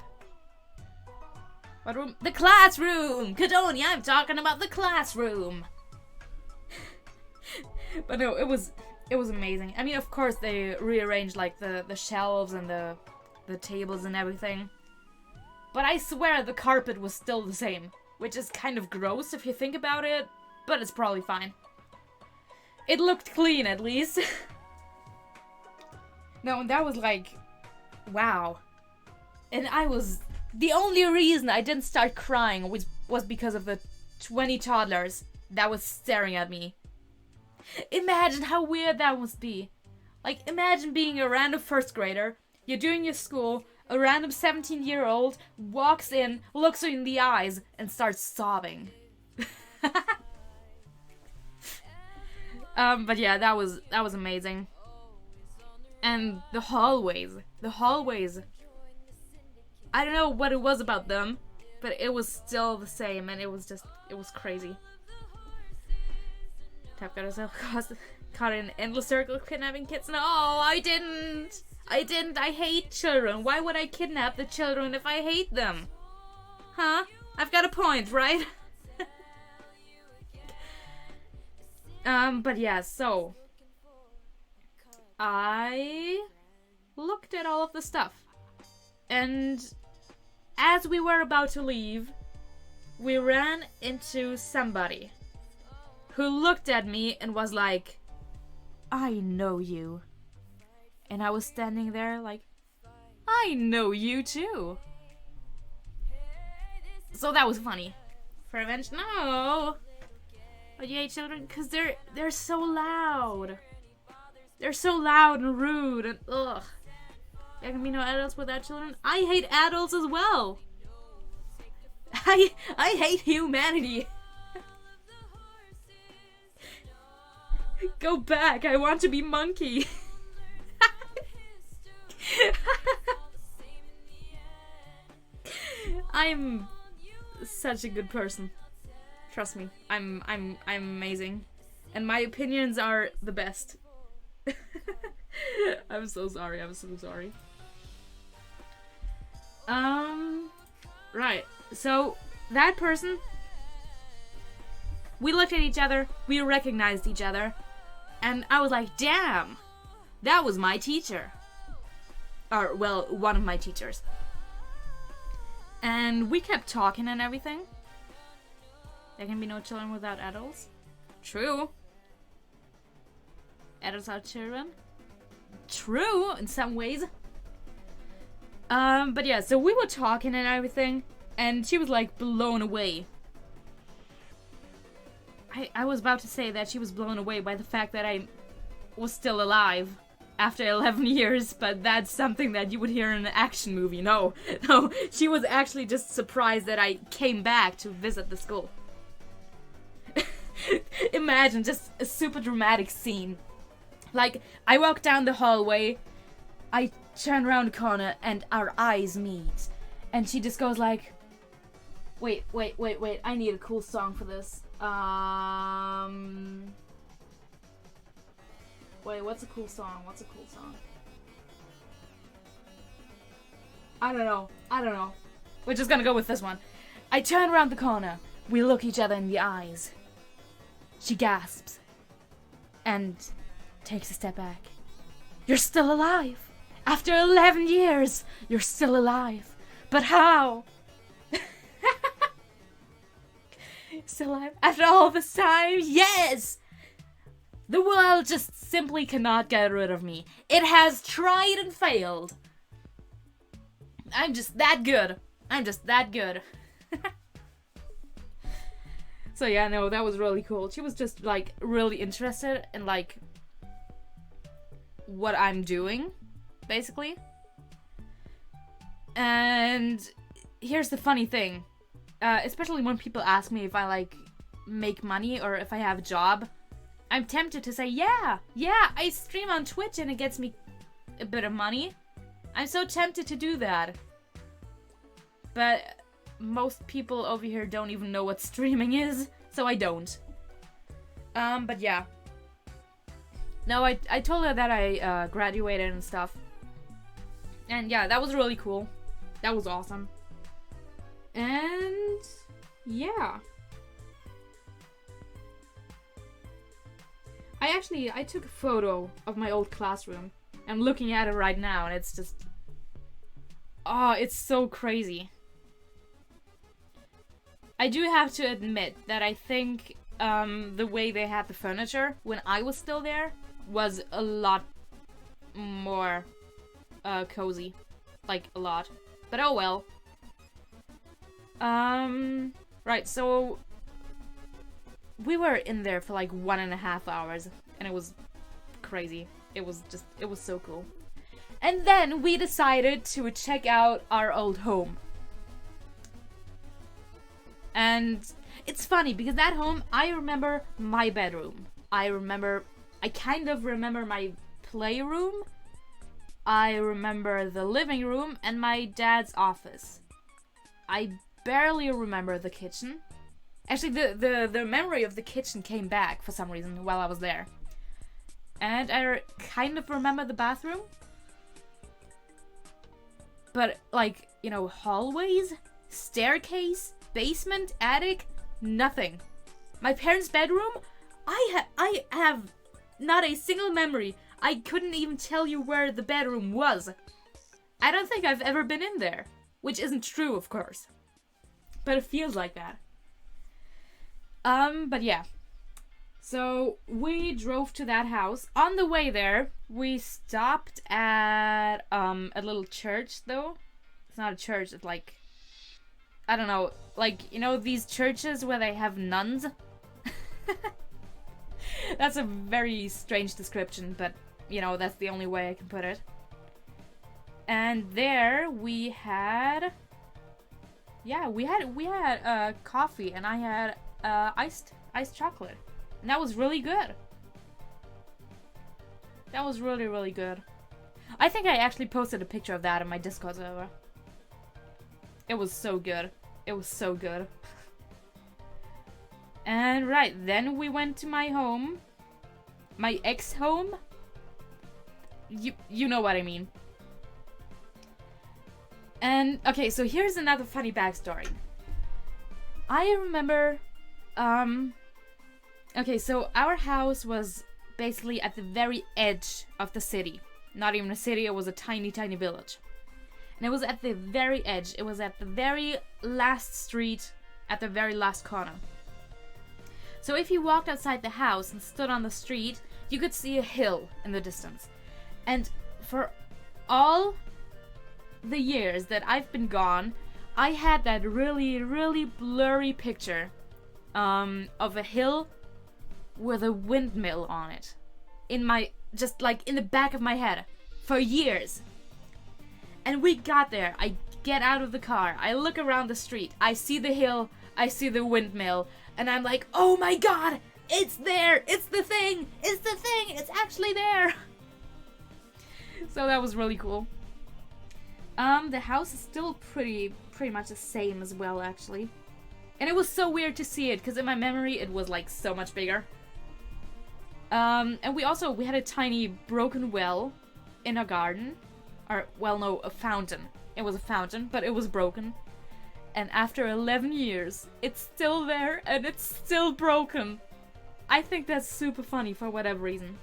What room? The classroom! Cadonia, I'm talking about the classroom! But no, it was amazing. I mean, of course, they rearranged, like, the shelves and the tables and everything. But I swear the carpet was still the same. Which is kind of gross if you think about it, but it's probably fine. It looked clean, at least. No, and that was like, wow. And the only reason I didn't start crying was because of the 20 toddlers that was staring at me. Imagine how weird that must be. Like, imagine being a random first grader, you're doing your school, a random 17-year-old walks in, looks you in the eyes, and starts sobbing. But yeah, that was amazing. And the hallways. I don't know what it was about them, but it was still the same, and it was crazy. Tap got herself caught in an endless circle of kidnapping kids. No, I didn't. I hate children. Why would I kidnap the children if I hate them? Huh? I've got a point, right? But yeah, so I looked at all of the stuff. And as we were about to leave, we ran into somebody who looked at me and was like, I know you. And I was standing there like, I know you too. So that was funny. For revenge? No. But you hate children? Because they're so loud. They're so loud and rude and ugh. There can be no adults without children. I hate adults as well. I hate humanity. Go back. I want to be monkey. I'm such a good person. Trust me. I'm amazing. And my opinions are the best. I'm so sorry. Right. So that person, we looked at each other, we recognized each other, and I was like, damn, that was my teacher. Or, well, one of my teachers. And we kept talking and everything. There can be no children without adults. True. Adults are children. True, in some ways. But yeah, so we were talking and everything, and she was like blown away. I was about to say that she was blown away by the fact that I was still alive after 11 years, but that's something that you would hear in an action movie. No, she was actually just surprised that I came back to visit the school. Imagine just a super dramatic scene. Like, I walk down the hallway, I turn around the corner, and our eyes meet. And she just goes like, wait, I need a cool song for this. Wait, what's a cool song? I don't know. We're just gonna go with this one. I turn around the corner. We look each other in the eyes. She gasps. And takes a step back. You're still alive. After 11 years, you're still alive. But how? Still alive? After all this time? Yes! The world just simply cannot get rid of me. It has tried and failed. I'm just that good. So yeah, no, that was really cool. She was just, like, really interested in, like, what I'm doing, basically. And here's the funny thing. Especially when people ask me if I, like, make money or if I have a job. I'm tempted to say, yeah, I stream on Twitch and it gets me a bit of money. I'm so tempted to do that. But most people over here don't even know what streaming is, so I don't. But yeah. No, I told her that I graduated and stuff. And yeah, that was really cool. That was awesome. And yeah. I took a photo of my old classroom. I'm looking at it right now and it's just... Oh, it's so crazy. I do have to admit that I think the way they had the furniture when I was still there was a lot more cozy. Like, a lot. But oh well. Right, so we were in there for like 1.5 hours and it was crazy. It was so cool. And then we decided to check out our old home. And it's funny because that home, I remember my bedroom. I kind of remember my playroom. I remember the living room and my dad's office. I barely remember the kitchen. Actually, the memory of the kitchen came back for some reason while I was there. And I kind of remember the bathroom. But, like, you know, hallways, staircase, basement, attic, nothing. My parents' bedroom, I have not a single memory. I couldn't even tell you where the bedroom was. I don't think I've ever been in there. Which isn't true, of course. But it feels like that. But yeah. So, we drove to that house. On the way there, we stopped at, a little church, though. It's not a church, it's like... I don't know, like, you know these churches where they have nuns? That's a very strange description, but, you know, that's the only way I can put it. And there we had... Yeah, we had coffee, and I had iced chocolate. And that was really good. That was really, really good. I think I actually posted a picture of that in my Discord server. It was so good. It was so good. And right, then we went to my home. My ex-home. You know what I mean. And, okay, so here's another funny backstory. I remember, okay, so our house was basically at the very edge of the city. Not even a city, it was a tiny, tiny village. And it was at the very edge. It was at the very last street, at the very last corner. So if you walked outside the house and stood on the street, you could see a hill in the distance. And for all the years that I've been gone, I had that really, really blurry picture of a hill with a windmill on it. Just like in the back of my head. For years. And we got there. I get out of the car. I look around the street. I see the hill. I see the windmill. And I'm like, oh my god! It's there! It's the thing! It's the thing! It's actually there! So that was really cool. The house is still pretty much the same as well, actually. And it was so weird to see it, because in my memory it was like so much bigger. And we had a tiny broken well in our garden. Or, well, no, a fountain. It was a fountain, but it was broken. And after 11 years, it's still there and it's still broken. I think that's super funny for whatever reason.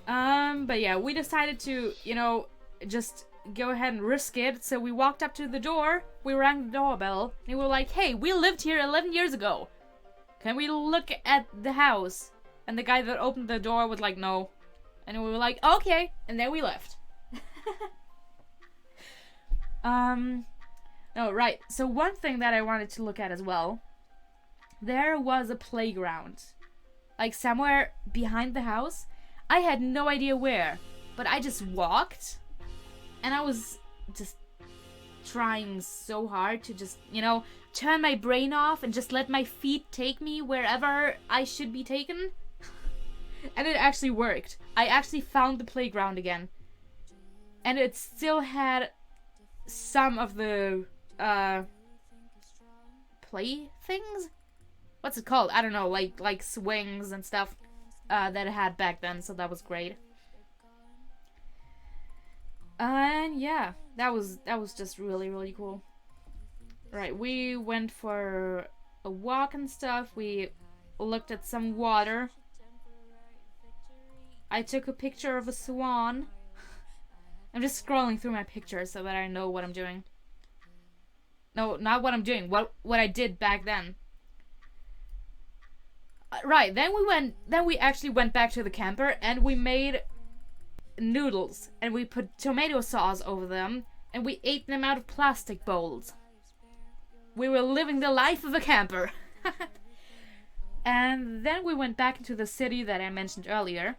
But yeah, we decided to, you know, just go ahead and risk it. So we walked up to the door, we rang the doorbell, and we were like, hey, we lived here 11 years ago. Can we look at the house? And the guy that opened the door was like, no. And we were like, okay. And then we left. Oh, right. So one thing that I wanted to look at as well. There was a playground. Like somewhere behind the house. I had no idea where. But I just walked. And I was just trying so hard to just, you know, turn my brain off and just let my feet take me wherever I should be taken. And it actually worked. I actually found the playground again. And it still had some of the play things? What's it called? I don't know, like swings and stuff that it had back then, so that was great. And yeah, that was just really, really cool. Right, we went for a walk and stuff. We looked at some water. I took a picture of a swan. I'm just scrolling through my pictures so that I know what I'm doing. No, not what I'm doing. What I did back then. Right, then we actually went back to the camper and we made noodles and we put tomato sauce over them and we ate them out of plastic bowls. We were living the life of a camper. And then we went back into the city that I mentioned earlier.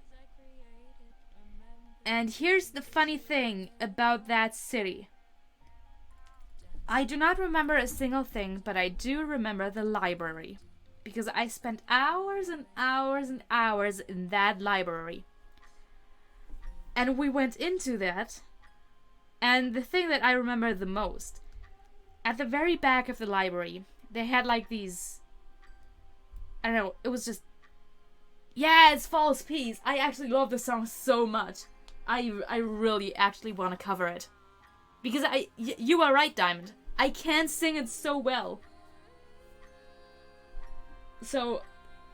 And here's the funny thing about that city. I do not remember a single thing, but I do remember the library. Because I spent hours and hours and hours in that library. And we went into that. And the thing that I remember the most, at the very back of the library, they had like these, I don't know, it was just, yeah, it's False Peace. I actually love the song so much. I really actually want to cover it. Because you are right, Diamond. I can't sing it so well. So,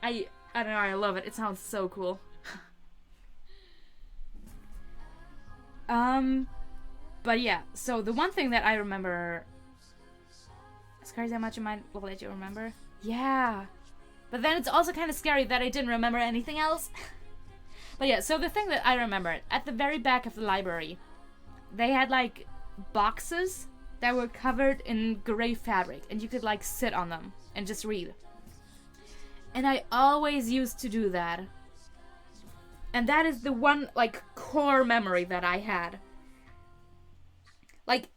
I don't know, I love it. It sounds so cool. But yeah, so the one thing that I remember... It's crazy how much of mine will let you remember. Yeah. But then it's also kind of scary that I didn't remember anything else. But yeah, so the thing that I remember, at the very back of the library, they had like boxes that were covered in gray fabric, and you could like sit on them and just read. And I always used to do that. And that is the one like core memory that I had. Like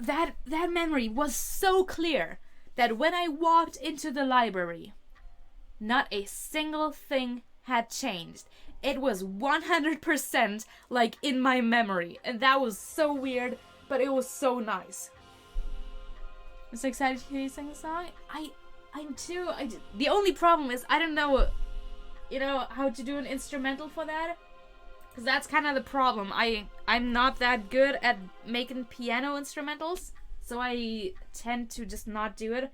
that memory was so clear that when I walked into the library, not a single thing had changed. It was 100% like in my memory. And that was so weird, but it was so nice. I'm so excited to hear you sing the song. I'm too. The only problem is I don't know, you know, how to do an instrumental for that. Because that's kind of the problem. I'm not that good at making piano instrumentals. So I tend to just not do it.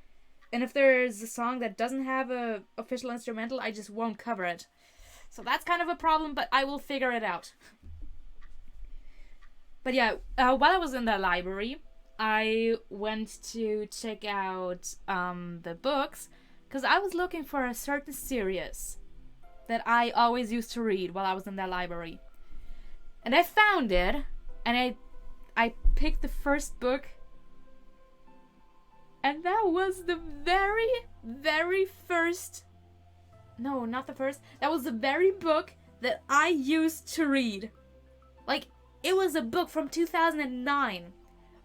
And if there's a song that doesn't have a official instrumental, I just won't cover it. So that's kind of a problem, but I will figure it out. But yeah, while I was in the library, I went to check out the books, because I was looking for a certain series that I always used to read while I was in that library. And I found it, and I picked the first book, and that was the very, very first... No, not the first. That was the very book that I used to read. Like, it was a book from 2009,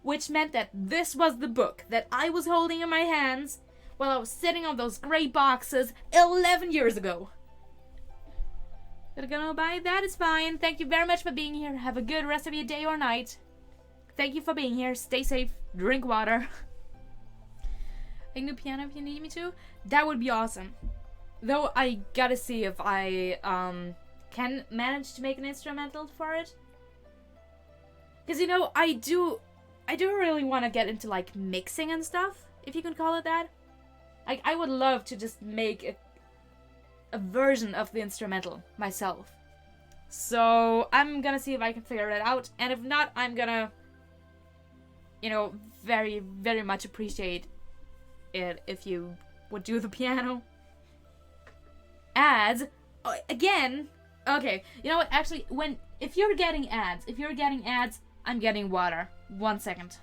which meant that this was the book that I was holding in my hands while I was sitting on those gray boxes 11 years ago. Gotta go by, that is fine. Thank you very much for being here. Have a good rest of your day or night. Thank you for being here. Stay safe. Drink water. I can do piano if you need me to. That would be awesome. Though I gotta see if I can manage to make an instrumental for it. Because, you know, I do really want to get into, like, mixing and stuff, if you can call it that. Like, I would love to just make a version of the instrumental myself. So, I'm gonna see if I can figure it out, and if not, I'm gonna, you know, very, very much appreciate it if you would do the piano. Ads, again, okay, you know what, actually, if you're getting ads, I'm getting water. 1 second.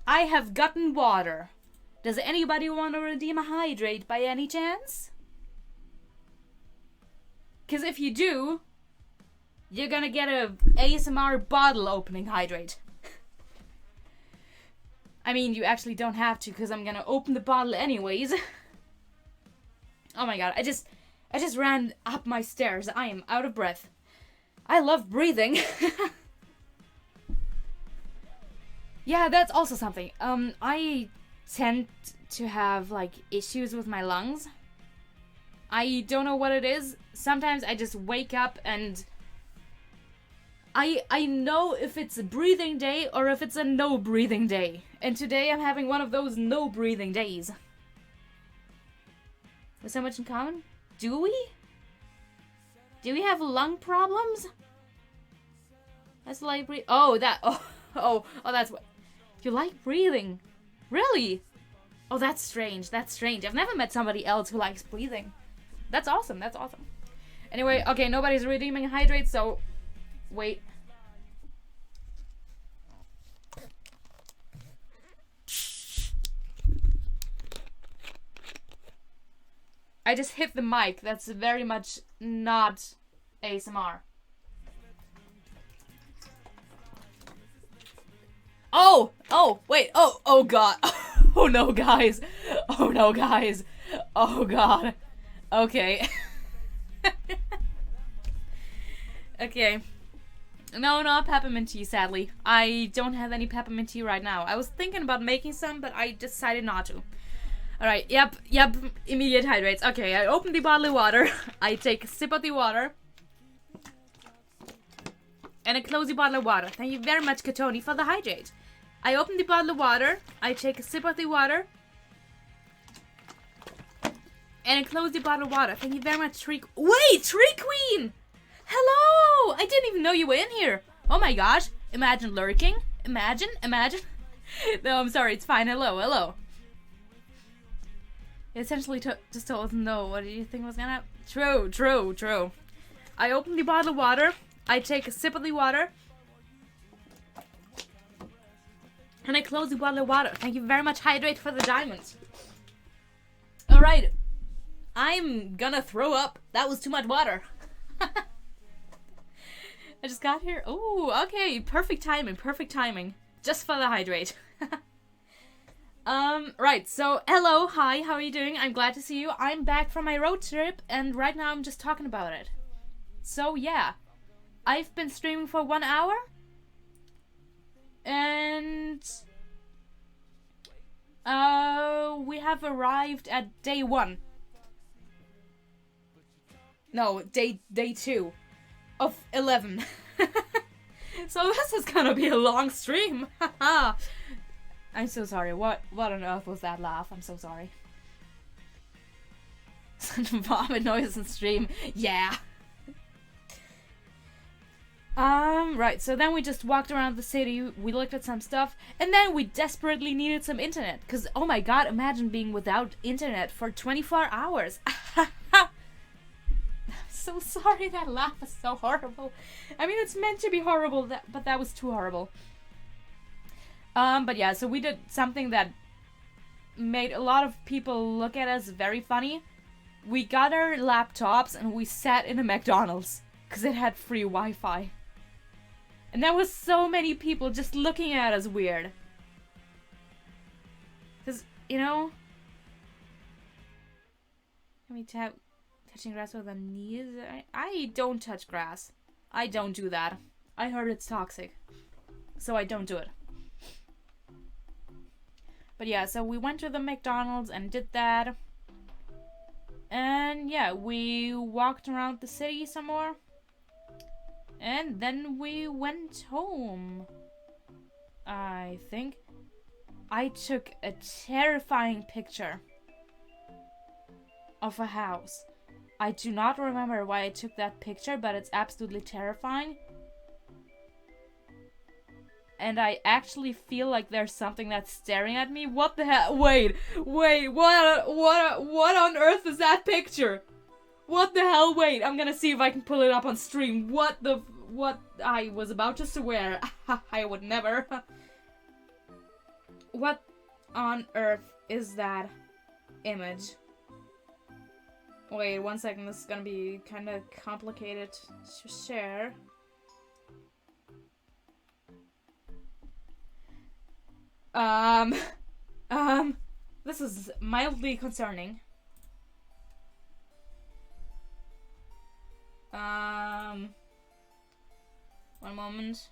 I have gotten water. Does anybody want to redeem a hydrate by any chance? Because if you do, you're gonna get a ASMR bottle opening hydrate. I mean, you actually don't have to, because I'm gonna open the bottle anyways. Oh my god, I just ran up my stairs. I am out of breath. I love breathing. Yeah, that's also something. I tend to have, like, issues with my lungs. I don't know what it is. Sometimes I just wake up and I know if it's a breathing day or if it's a no breathing day. And today I'm having one of those no breathing days. With so much in common? Do we? Do we have lung problems? That's light breathing. Oh, that. Oh, that's what. You like breathing? Really? Oh, that's strange. That's strange. I've never met somebody else who likes breathing. That's awesome. That's awesome. Anyway, okay, nobody's redeeming hydrate, so wait. I just hit the mic. That's very much not ASMR. Oh, wait, oh god. Oh no, guys. Oh no, guys. Oh god. Okay. Okay. No, not peppermint tea, sadly. I don't have any peppermint tea right now. I was thinking about making some, but I decided not to. Alright, yep, immediate hydrates. Okay, I open the bottle of water. I take a sip of the water. And I close the bottle of water. Thank you very much, Katoni, for the hydrate. I open the bottle of water. I take a sip of the water. And I close the bottle of water. Thank you very much, Tree... Wait! Tree Queen! Hello! I didn't even know you were in here. Oh my gosh. Imagine lurking. Imagine. No, I'm sorry. It's fine. Hello. Essentially just told us no. What did you think was gonna... True. I open the bottle of water. I take a sip of the water. And I close the bottle of water. Thank you very much, Hydrate, for the diamonds. Alright. I'm gonna throw up. That was too much water. I just got here. Oh, okay. Perfect timing. Just for the hydrate. Right. So, hello. Hi. How are you doing? I'm glad to see you. I'm back from my road trip, and right now I'm just talking about it. So, yeah. I've been streaming for 1 hour. And we have arrived at day 1. No, day 2 of 11. So this is gonna be a long stream. I'm so sorry. What on earth was that laugh? I'm so sorry. Vomit noise and stream. Yeah. Right, so then we just walked around the city, we looked at some stuff, and then we desperately needed some internet, because, oh my god, imagine being without internet for 24 hours. I'm so sorry, that laugh is so horrible. I mean, it's meant to be horrible, but that was too horrible. But yeah, so we did something that made a lot of people look at us very funny. We got our laptops and we sat in a McDonald's because it had free Wi-Fi. And there was so many people just looking at us weird. Because, you know... Let me touching grass with the knees? I don't touch grass. I don't do that. I heard it's toxic. So I don't do it. But yeah, so we went to the McDonald's and did that. And yeah, we walked around the city some more. And then we went home. I think. I took a terrifying picture of a house. I do not remember why I took that picture, but it's absolutely terrifying. And I actually feel like there's something that's staring at me. What the hell? Wait, what on earth is that picture? What the hell? Wait, I'm gonna see if I can pull it up on stream. What? I was about to swear. I would never. What on earth is that image? Wait, 1 second. This is gonna be kind of complicated to share. This is mildly concerning. One moment.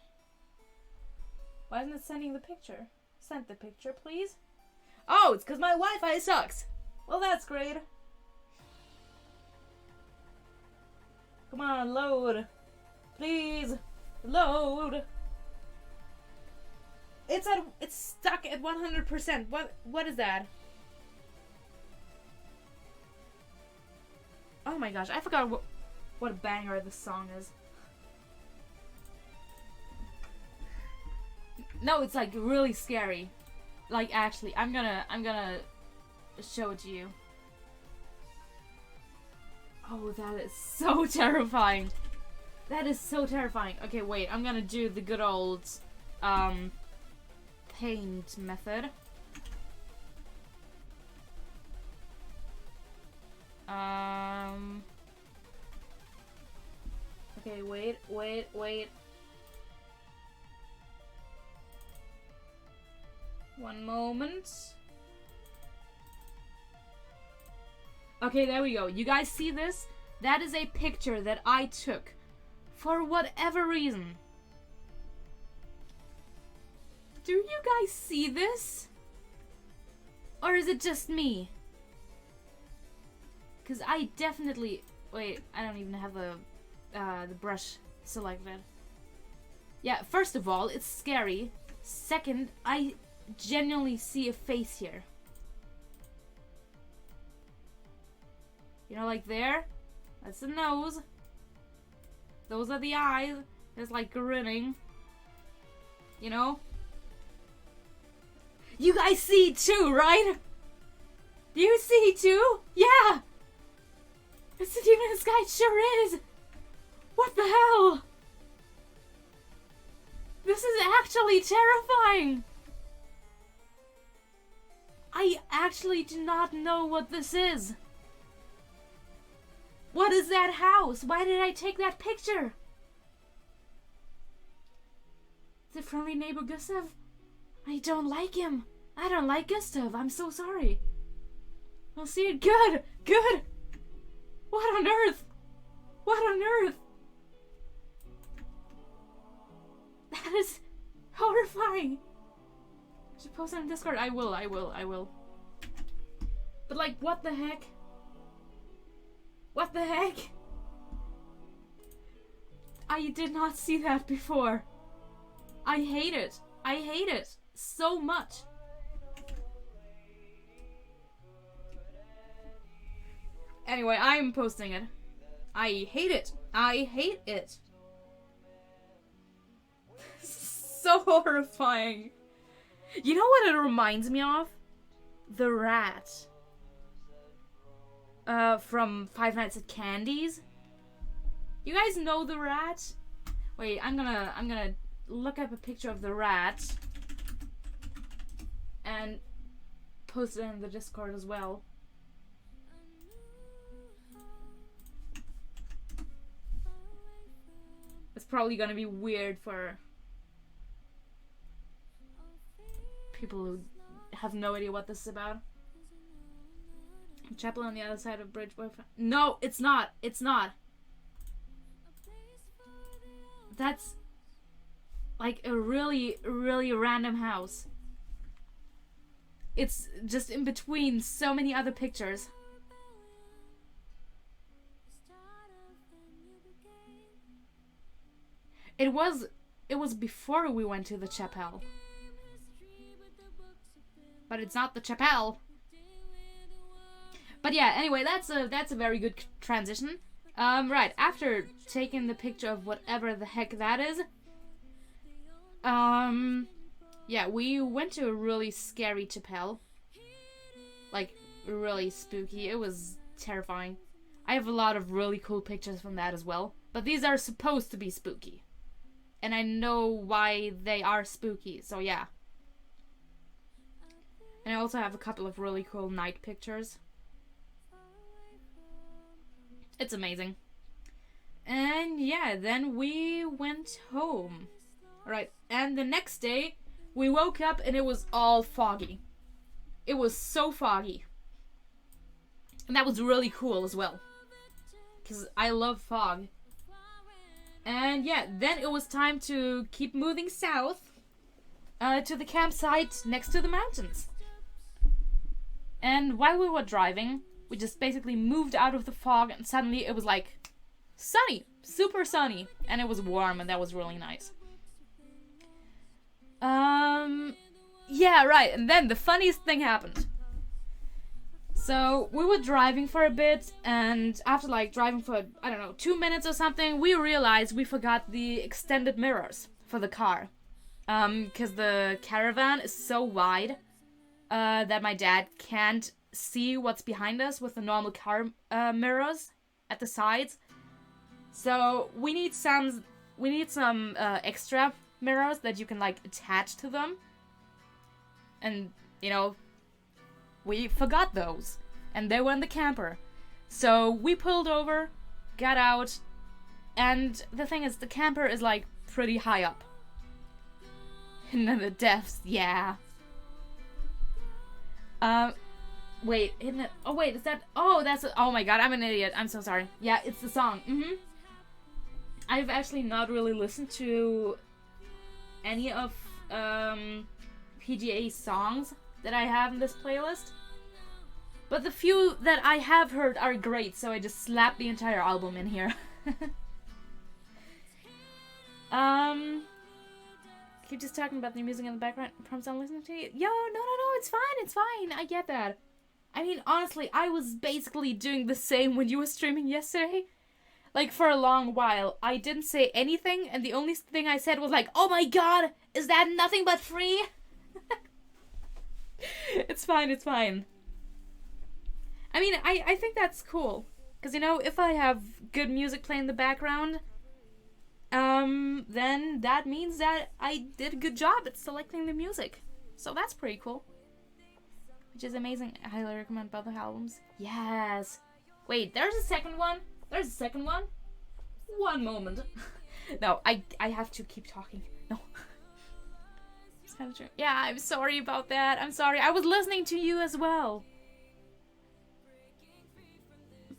Why isn't it sending the picture? Send the picture, please. Oh, it's because my Wi-Fi sucks. Well, that's great. Come on, load. Please, load. It's stuck at 100%. What is that? Oh my gosh, I forgot what a banger this song is. No, it's like really scary. Like actually, I'm gonna show it to you. Oh, that is so terrifying. That is so terrifying. Okay, wait, I'm gonna do the good old paint method. Okay, wait. One moment. Okay, there we go. You guys see this? That is a picture that I took for whatever reason. Do you guys see this? Or is it just me? Because I definitely... Wait, I don't even have the brush selected. Yeah, first of all, it's scary. Second, I genuinely see a face here. You know, like there? That's the nose. Those are the eyes. It's like grinning. You know? You guys see too, right? Do you see too? Yeah! It's the demon in the sky, it sure is! What the hell? This is actually terrifying! I actually do not know what this is. What is that house? Why did I take that picture? Is it friendly neighbor Gustav? I don't like him. I don't like Gustav. I'm so sorry. I'll see it. Good. Good. What on earth? What on earth? That is horrifying. I should post it on Discord. I will. But like, what the heck? What the heck? I did not see that before. I hate it. I hate it so much. Anyway, I'm posting it. I hate it. I hate it. So horrifying. You know what it reminds me of? The rat. From Five Nights at Candy's. You guys know the rat? Wait, I'm gonna look up a picture of the rat and post it in the Discord as well. It's probably gonna be weird for people who have no idea what this is about. Chapel on the other side of bridge boyfriend. No, it's not. It's not. That's like a really, really random house. It's just in between so many other pictures. It was before we went to the chapel. But it's not the chapel. But yeah, anyway, that's a very good transition. Right, after taking the picture of whatever the heck that is, yeah, we went to a really scary chapel. Like, really spooky. It was terrifying. I have a lot of really cool pictures from that as well. But these are supposed to be spooky. And I know why they are spooky, so yeah. And I also have a couple of really cool night pictures. It's amazing. And yeah, then we went home. Alright, and the next day, we woke up and it was all foggy. It was so foggy. And that was really cool as well. Because I love fog. And yeah, then it was time to keep moving south to the campsite next to the mountains. And while we were driving, we just basically moved out of the fog and suddenly it was like sunny, super sunny, and it was warm and that was really nice. Yeah, right, and then the funniest thing happened. So we were driving for a bit, and after like driving for, I don't know, 2 minutes or something, we realized we forgot the extended mirrors for the car. Because the caravan is so wide that my dad can't see what's behind us with the normal car mirrors at the sides. So we need some extra mirrors that you can like attach to them. And, you know, we forgot those, and they were in the camper. So we pulled over, got out, and the thing is, the camper is like pretty high up. And then the depths, yeah. Wait, isn't it? Oh wait, is that? Oh, that's. Oh my god, I'm an idiot. I'm so sorry. Yeah, it's the song. I've actually not really listened to any of PGA songs that I have in this playlist, but the few that I have heard are great, so I just slapped the entire album in here. Keep just talking about the music in the background. Promise I'm listening to it. Yo, no, it's fine. I get that. I mean, honestly, I was basically doing the same when you were streaming yesterday. Like, for a long while, I didn't say anything, and the only thing I said was like, oh my god, is that nothing but free? It's fine. I mean, I think that's cool. Because, you know, if I have good music playing in the background, then that means that I did a good job at selecting the music. So that's pretty cool. Which is amazing. I highly recommend both the albums. Yes. Wait, there's a second one? One moment. No, I have to keep talking. No. It's kind of true. Yeah, I'm sorry about that. I'm sorry. I was listening to you as well.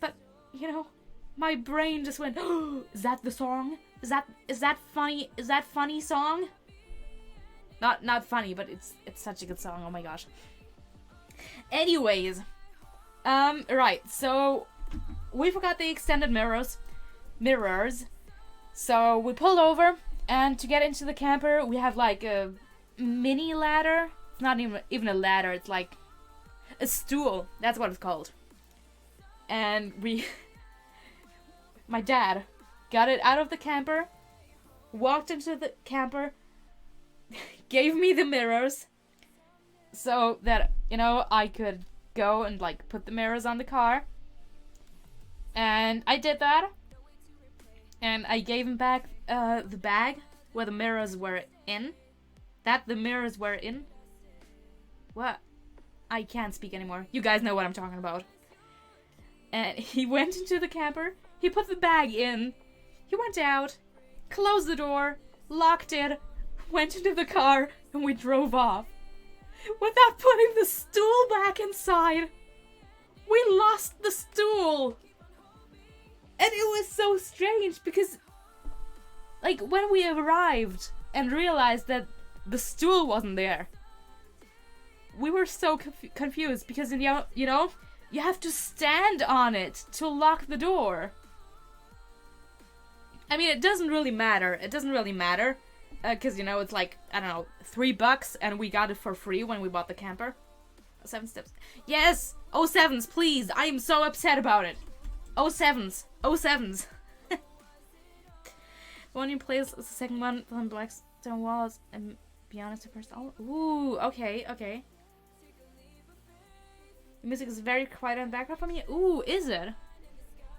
But, you know, my brain just went, oh, is that the song? Is that funny? Is that funny song? Not funny, but it's such a good song. Oh my gosh. Anyways, right. So we forgot the extended mirrors. So we pulled over, and to get into the camper, we have like a mini ladder. It's not even a ladder. It's like a stool. That's what it's called. And my dad got it out of the camper, walked into the camper, gave me the mirrors so that, you know, I could go and like put the mirrors on the car. And I did that. And I gave him back the bag where the mirrors were in. What? I can't speak anymore. You guys know what I'm talking about. And he went into the camper. He put the bag in. He went out, closed the door, locked it, went into the car, and we drove off. Without putting the stool back inside. We lost the stool. And it was so strange because, like, when we arrived and realized that the stool wasn't there, we were so confused because, you know, you have to stand on it to lock the door. I mean, it doesn't really matter. It doesn't really matter. Because, you know, it's like, I don't know, $3 and we got it for free when we bought the camper. 7 steps. Yes! 07s, please! I am so upset about it. 07s. 07s. The one you play is the second one on Blackstone Walls. And be honest, the first. Oh, ooh, okay, okay. The music is very quiet in the background for me. Ooh, is it?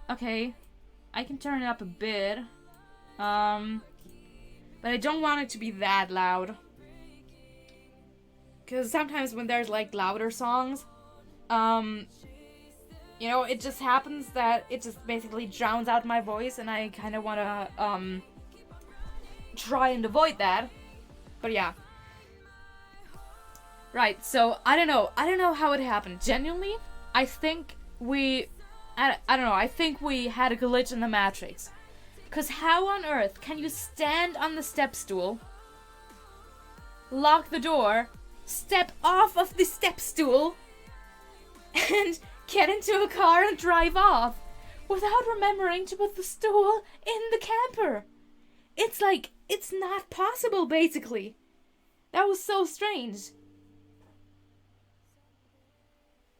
Okay. I can turn it up a bit. But I don't want it to be that loud. Because sometimes when there's like louder songs, you know, it just happens that it just basically drowns out my voice, and I kind of want to, try and avoid that. But yeah. Right, so I don't know how it happened. Genuinely, I think I don't know, I think we had a glitch in the Matrix. Because how on earth can you stand on the step stool, lock the door, step off of the step stool, and get into a car and drive off without remembering to put the stool in the camper? It's like, it's not possible, basically. That was so strange.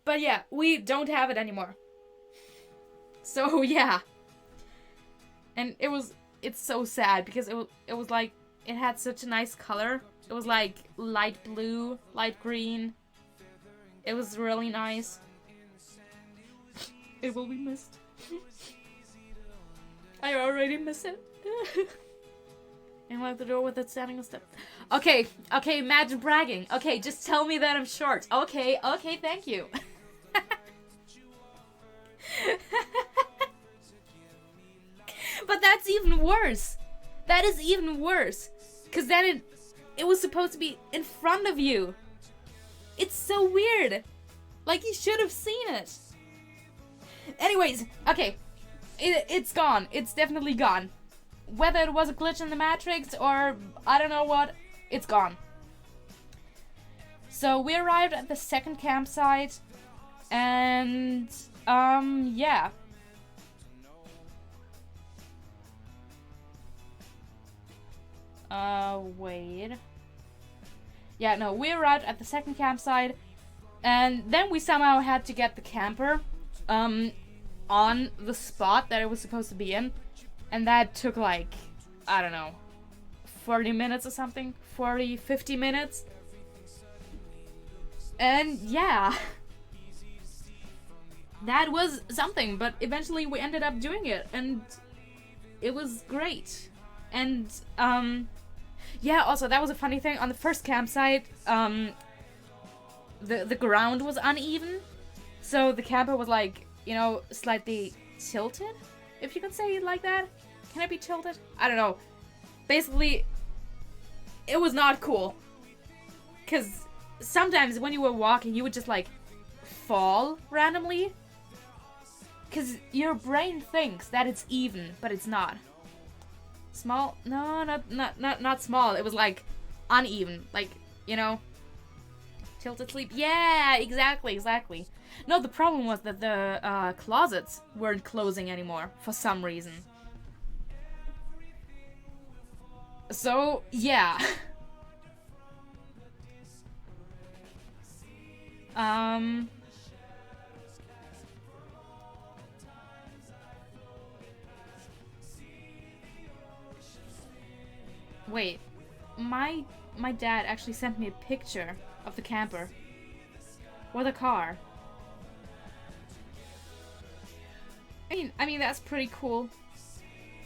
But yeah, we don't have it anymore. So yeah. And it's so sad because it was like, it had such a nice color. It was like light blue, light green. It was really nice. It will be missed. I already miss it. And lock the door with it standing on step. Okay, imagine bragging. Okay, just tell me that I'm short. Okay, thank you. But that's even worse. That is even worse. Because then it was supposed to be in front of you. It's so weird. Like, you should have seen it. Anyways, okay. It's gone. It's definitely gone. Whether it was a glitch in the Matrix or I don't know what, it's gone. So we arrived at the second campsite. And, yeah. Wait. Yeah, no, we arrived at the second campsite, and then we somehow had to get the camper, on the spot that it was supposed to be in, and that took like, I don't know, 40 minutes or something? 40, 50 minutes? And yeah. That was something, but eventually we ended up doing it, and it was great. And, yeah, also, that was a funny thing. On the first campsite, the ground was uneven. So the camper was, like, you know, slightly tilted, if you can say it like that. Can it be tilted? I don't know. Basically, it was not cool. Because sometimes when you were walking, you would just, like, fall randomly. Because your brain thinks that it's even, but it's not. Small? No, not small. It was like uneven, like, you know, tilted sleep. Yeah, exactly. No, the problem was that the closets weren't closing anymore for some reason. So yeah. Wait, my dad actually sent me a picture of the camper. Or the car. I mean that's pretty cool.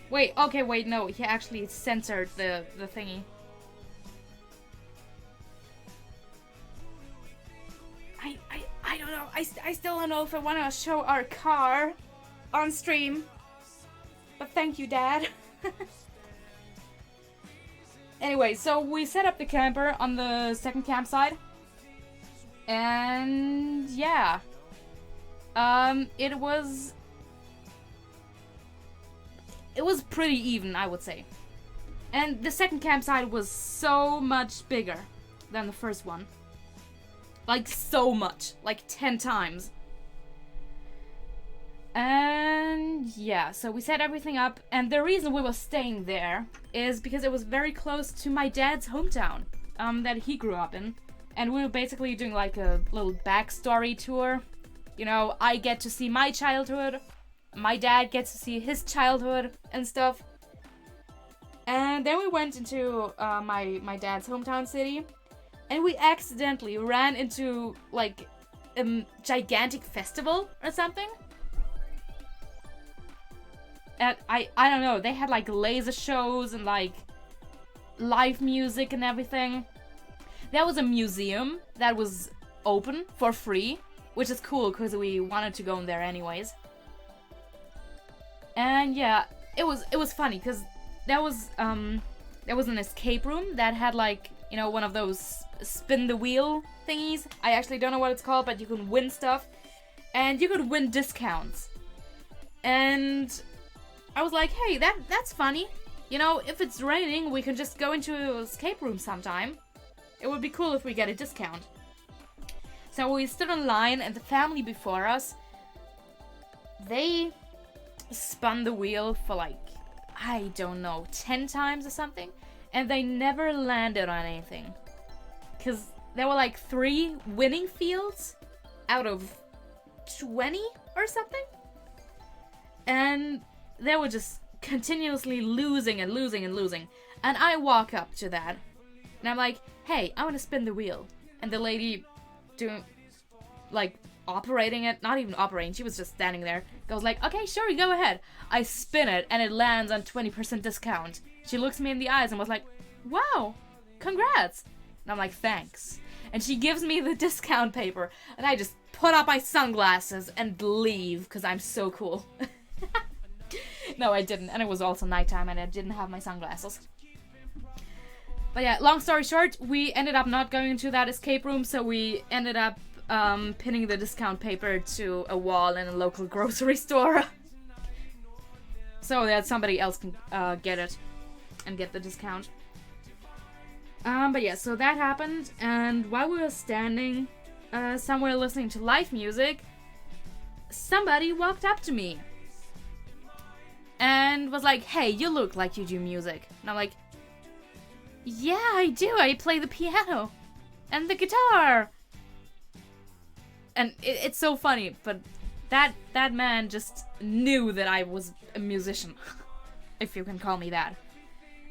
Wait, okay, wait, no, he actually censored the thingy. I still don't know if I want to show our car on stream. But thank you, Dad. Anyway, so we set up the camper on the second campsite. And yeah. It was pretty even, I would say. And the second campsite was so much bigger than the first one. Like, so much. Like, 10 times. And yeah, so we set everything up. And the reason we were staying there is because it was very close to my dad's hometown that he grew up in. And we were basically doing like a little backstory tour. You know, I get to see my childhood. My dad gets to see his childhood and stuff. And then we went into my dad's hometown city. And we accidentally ran into like a gigantic festival or something. And I don't know, they had like laser shows and like live music and everything. There was a museum that was open for free, which is cool because we wanted to go in there anyways. And yeah, it was funny because there was an escape room that had like, you know, one of those spin the wheel thingies. I actually don't know what it's called, but you can win stuff. And you could win discounts. And I was like, hey, that's funny. You know, if it's raining, we can just go into an escape room sometime. It would be cool if we get a discount. So we stood in line, and the family before us, they spun the wheel for like, I don't know, 10 times or something. And they never landed on anything. Because there were like 3 winning fields out of 20 or something. And they were just continuously losing and losing and losing. And I walk up to that. And I'm like, hey, I want to spin the wheel. And the lady doing, like, operating it. Not even operating. She was just standing there. Goes like, okay, sure, you go ahead. I spin it and it lands on 20% discount. She looks me in the eyes and was like, wow, congrats. And I'm like, thanks. And she gives me the discount paper. And I just put up my sunglasses and leave because I'm so cool. No, I didn't. And it was also nighttime and I didn't have my sunglasses. But yeah, long story short, we ended up not going into that escape room. So we ended up pinning the discount paper to a wall in a local grocery store. So that somebody else can get it and get the discount. But yeah, so that happened. And while we were standing somewhere listening to live music, somebody walked up to me. And was like, hey, you look like you do music. And I'm like, yeah, I do. I play the piano. And the guitar. And it's so funny, but that man just knew that I was a musician. If you can call me that.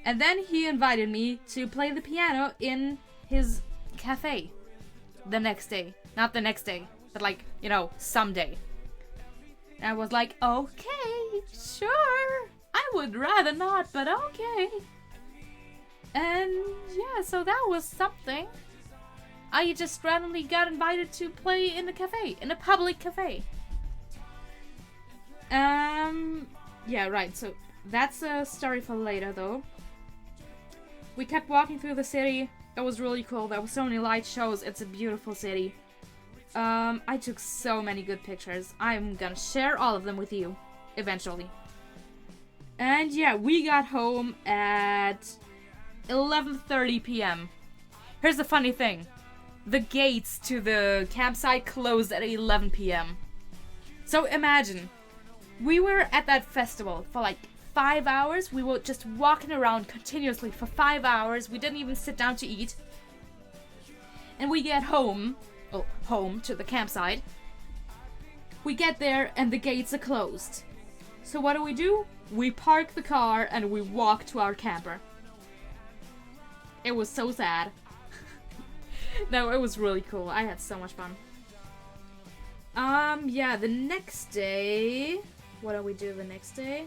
And then he invited me to play the piano in his cafe. The next day. Not the next day, but like, you know, someday. And I was like, okay, sure. I would rather not, but okay. And yeah, so that was something. I just randomly got invited to play in a cafe, in a public cafe. Yeah, right, so that's a story for later though. We kept walking through the city. That was really cool. There were so many light shows. It's a beautiful city. I took so many good pictures. I'm gonna share all of them with you eventually. And yeah, we got home at 11:30 p.m. Here's the funny thing. The gates to the campsite closed at 11 p.m. So imagine, we were at that festival for like 5 hours. We were just walking around continuously for 5 hours. We didn't even sit down to eat. And we get home to the campsite. We get there and the gates are closed. So what do? We park the car and we walk to our camper. It was so sad. No, it was really cool. I had so much fun. Yeah, the next day... What did we do the next day?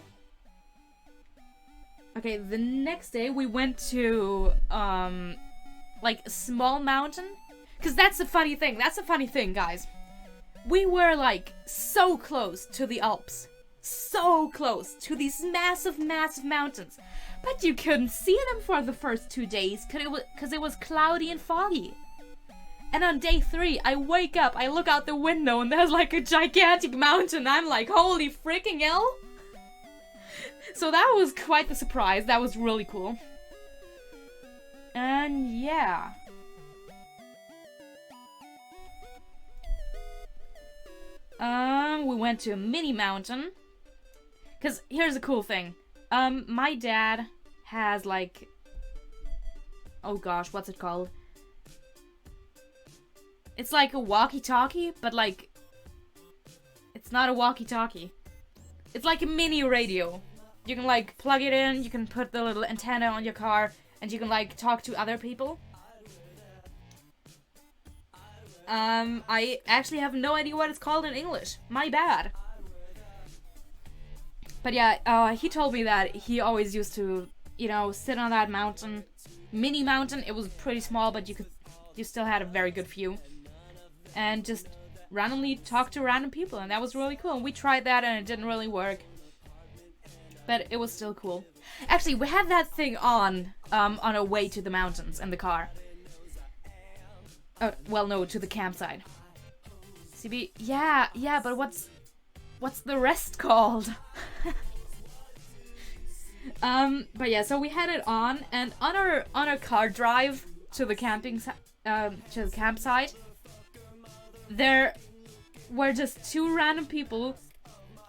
Okay, the next day we went to, like, a small mountain. Because that's the funny thing. That's the funny thing, guys. We were like so close to the Alps. So close to these massive, massive mountains. But you couldn't see them for the first 2 days because it was cloudy and foggy. And on day 3, I wake up, I look out the window, and there's like a gigantic mountain. I'm like, holy freaking hell! So that was quite the surprise. That was really cool. And yeah. We went to a mini mountain. Because here's the cool thing. My dad has like... Oh gosh, what's it called? It's like a walkie-talkie, but like... It's not a walkie-talkie. It's like a mini radio. You can like plug it in, you can put the little antenna on your car, and you can like talk to other people. I actually have no idea what it's called in English. My bad. But yeah, he told me that he always used to, you know, sit on that mountain. Mini mountain, it was pretty small, but you still had a very good view. And just randomly talk to random people, and that was really cool. And we tried that and it didn't really work. But it was still cool. Actually, we had that thing on our way to the mountains in the car. Well, no, to the campsite. CB, yeah, but what's the rest called? But yeah, so we had it on, and on our car drive to the campsite, there were just 2 random people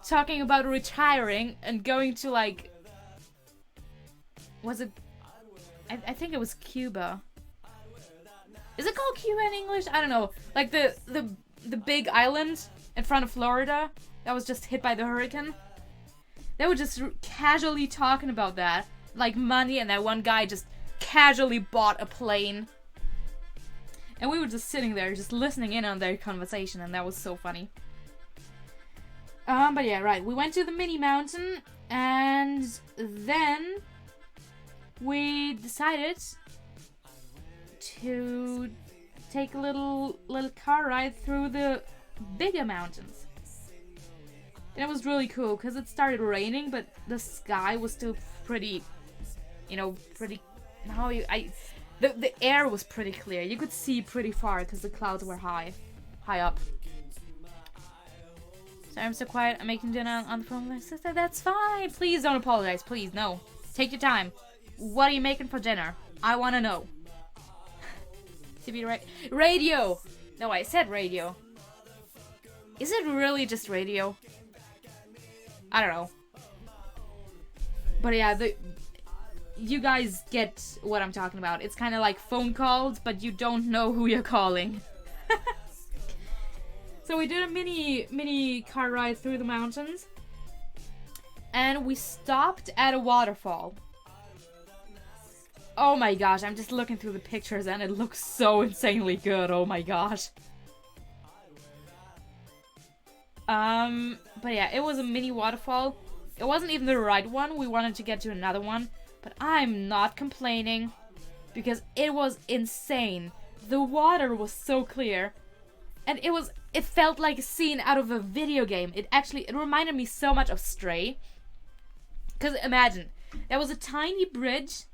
talking about retiring and going to like, was it? I think it was Cuba. Is it called Cuba in English? I don't know. Like the big island in front of Florida that was just hit by the hurricane. They were just casually talking about that, like money, and that one guy just casually bought a plane. And we were just sitting there, just listening in on their conversation, and that was so funny. But yeah, right. We went to the mini mountain, and then we decided to take a little car ride through the bigger mountains. And it was really cool because it started raining, but the sky was still pretty, the air was pretty clear. You could see pretty far because the clouds were high up. Sorry, I'm so quiet. I'm making dinner on the phone with my sister. That's fine. Please don't apologize. Please, no. Take your time. What are you making for dinner? I want to know. Radio! No, I said radio. Is it really just radio? I don't know. But yeah, you guys get what I'm talking about. It's kind of like phone calls, but you don't know who you're calling. So we did a mini car ride through the mountains. And we stopped at a waterfall. Oh my gosh, I'm just looking through the pictures and it looks so insanely good. Oh my gosh. But yeah, it was a mini waterfall. It wasn't even the right one. We wanted to get to another one. But I'm not complaining because it was insane. The water was so clear. And it felt like a scene out of a video game. It reminded me so much of Stray. Because imagine, there was a tiny bridge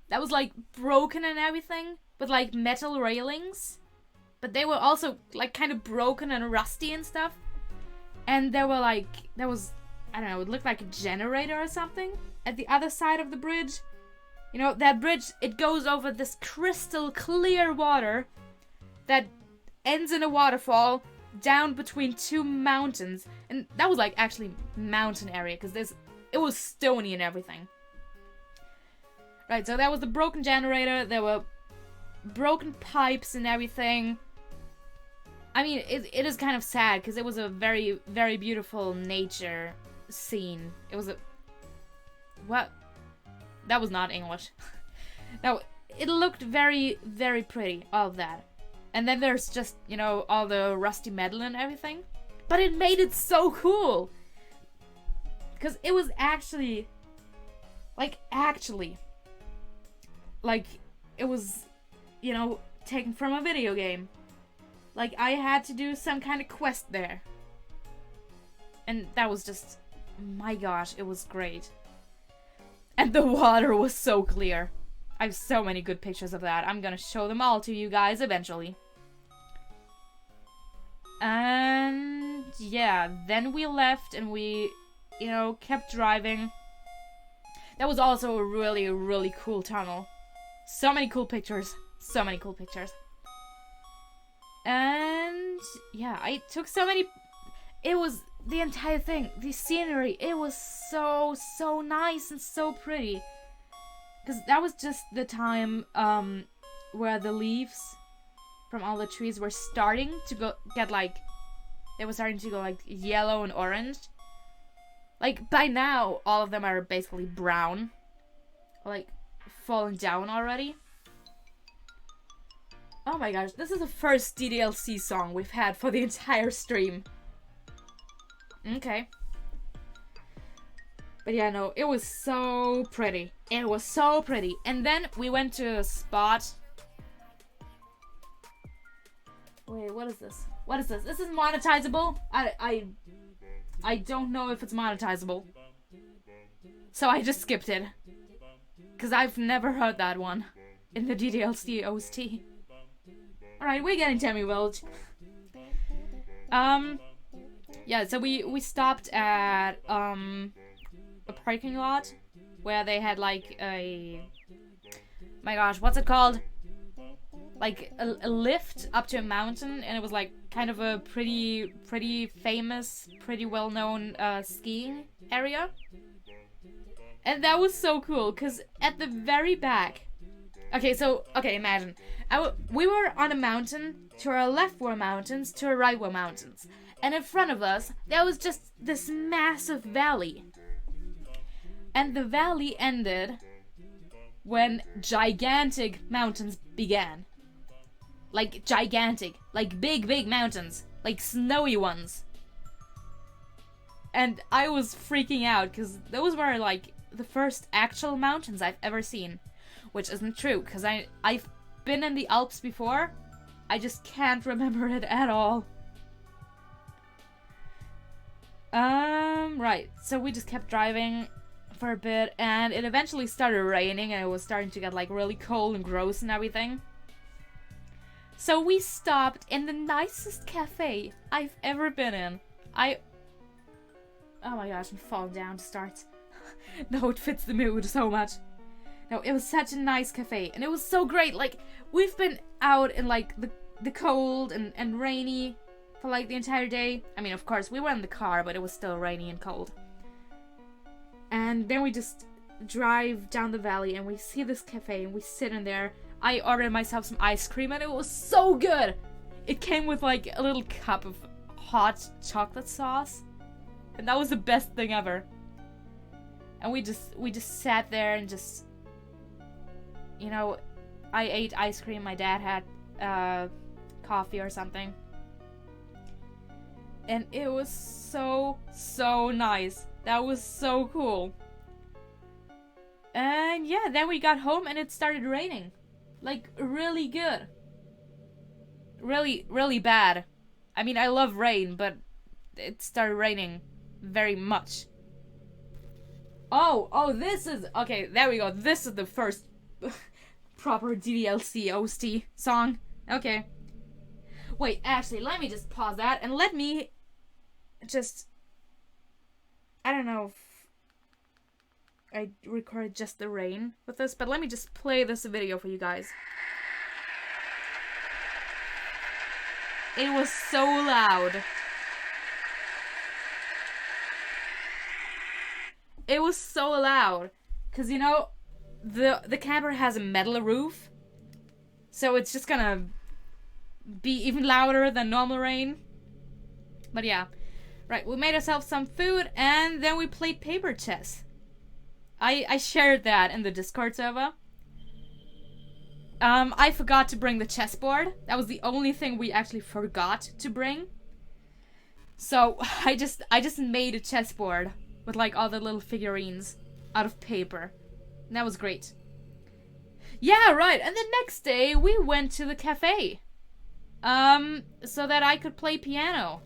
that was like broken and everything, with like metal railings. But they were also like kind of broken and rusty and stuff. And there was, I don't know, it looked like a generator or something at the other side of the bridge. You know, that bridge, it goes over this crystal clear water that ends in a waterfall down between 2 mountains. And that was like actually mountain area because it was stony and everything. Right, so that was the broken generator. There were broken pipes and everything. I mean, it is kind of sad because it was a very, very beautiful nature scene. It was a... What? That was not English. No, it looked very, very pretty, all of that. And then there's just, you know, all the rusty metal and everything. But it made it so cool! Because it was actually... Like, it was, you know, taken from a video game. Like, I had to do some kind of quest there. And that was just... My gosh, it was great. And the water was so clear. I have so many good pictures of that. I'm gonna show them all to you guys eventually. And yeah, then we left and we, you know, kept driving. That was also a really, really cool tunnel. So many cool pictures. So many cool pictures. And yeah, I took so many... It was the entire thing, the scenery, it was so nice and so pretty. Because that was just the time where the leaves from all the trees were starting to get like... They were starting to go like yellow and orange. Like by now, all of them are basically brown. Or like falling down already. Oh my gosh, this is the first DDLC song we've had for the entire stream. Okay. But yeah, no, it was so pretty. It was so pretty. And then we went to a spot. Wait, what is this? What is this? This is monetizable? I don't know if it's monetizable. So I just skipped it. Because I've never heard that one in the DDLC OST. Alright, we're getting Tammy Welch. Yeah, so we stopped at a parking lot where they had like a... My gosh, what's it called? Like a lift up to a mountain, and it was like kind of a pretty famous, pretty well-known skiing area. And that was so cool, because at the very back... Okay, imagine. We were on a mountain, to our left were mountains, to our right were mountains. And in front of us, there was just this massive valley. And the valley ended when gigantic mountains began. Like gigantic, like big mountains, like snowy ones. And I was freaking out because those were like the first actual mountains I've ever seen, which isn't true because I've been in the Alps before. I just can't remember it at all. Right, so we just kept driving for a bit and it eventually started raining and it was starting to get like really cold and gross and everything. So we stopped in the nicest cafe I've ever been in. Oh my gosh, I'm falling down to start. No, it fits the mood so much. No, it was such a nice cafe and it was so great. Like, we've been out in like the cold and rainy for like the entire day. I mean, of course, we were in the car, but it was still rainy and cold. And then we just drive down the valley and we see this cafe and we sit in there. I ordered myself some ice cream and it was so good! It came with like a little cup of hot chocolate sauce. And that was the best thing ever. And we just sat there and just... You know, I ate ice cream, my dad had coffee or something. And it was so nice. That was so cool. And yeah, then we got home and it started raining. Like, really good. Really bad. I mean, I love rain, but it started raining very much. Oh, this is... Okay, there we go. This is the first proper DDLC OST song. Okay. Wait, actually, let me just pause that and let me just... I don't know if I recorded just the rain with this, but let me just play this video for you guys. It was so loud. It was so loud. Because, you know, the camper has a metal roof. So it's just gonna be even louder than normal rain. But yeah. Right, we made ourselves some food and then we played paper chess. I shared that in the Discord server. I forgot to bring the chessboard. That was the only thing we actually forgot to bring. So I just made a chessboard with like all the little figurines out of paper. And that was great. Yeah, right. And the next day we went to the cafe. so that I could play piano.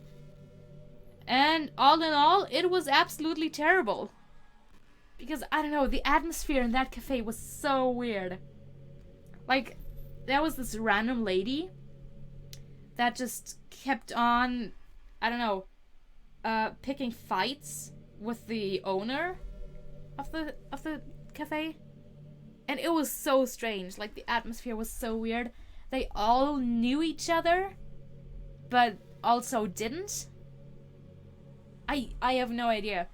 And all in all, it was absolutely terrible. Because, I don't know, the atmosphere in that cafe was so weird. Like, there was this random lady that just kept on, I don't know, picking fights with the owner of the cafe. And it was so strange. Like, the atmosphere was so weird. They all knew each other, but also didn't. I have no idea.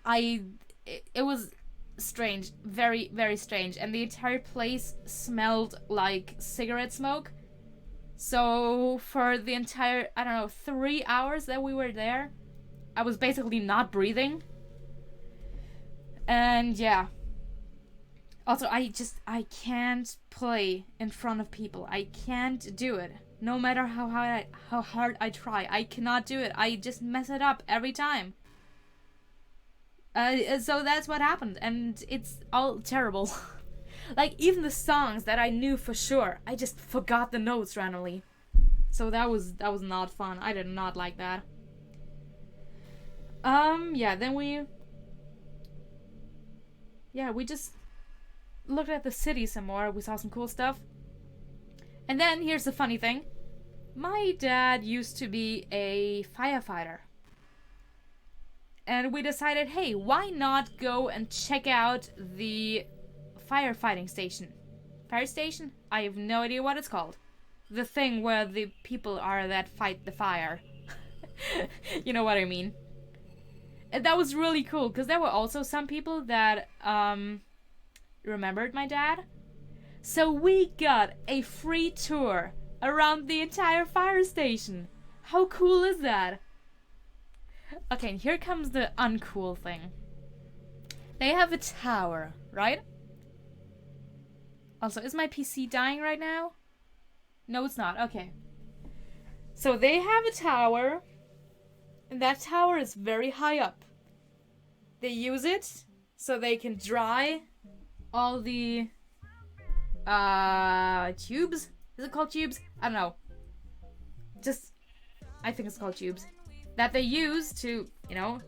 It was strange. Very, very strange. And the entire place smelled like cigarette smoke. So for the entire, I don't know, 3 hours that we were there, I was basically not breathing. And yeah. Also, I can't play in front of people. I can't do it. No matter how hard I try. I cannot do it. I just mess it up every time. So that's what happened. And it's all terrible. Like, even the songs that I knew for sure, I just forgot the notes randomly. So that was not fun. I did not like that. Yeah, then we just looked at the city some more. We saw some cool stuff. And then, here's the funny thing. My dad used to be a firefighter. And we decided, hey, why not go and check out the firefighting station? Fire station? I have no idea what it's called. The thing where the people are that fight the fire. You know what I mean. And that was really cool, because there were also some people that, remembered my dad. So we got a free tour around the entire fire station. How cool is that? Okay, and here comes the uncool thing. They have a tower, right? Also, is my PC dying right now? No, it's not. Okay. So they have a tower, and that tower is very high up. They use it so they can dry all the tubes? Is it called tubes? I don't know. I think it's called tubes. That they use to, you know,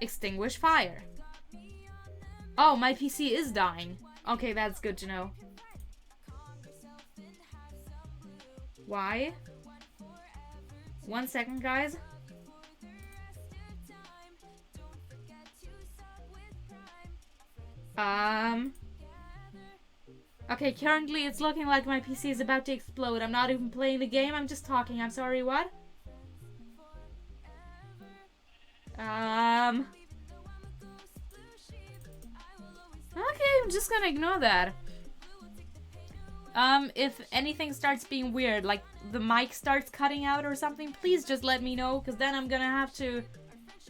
extinguish fire. Oh, my PC is dying. Okay, that's good to know. Why? 1 second, guys. Okay, currently it's looking like my PC is about to explode. I'm not even playing the game, I'm just talking. I'm sorry, what? Okay, I'm just gonna ignore that. If anything starts being weird, like the mic starts cutting out or something, please just let me know, because then I'm gonna have to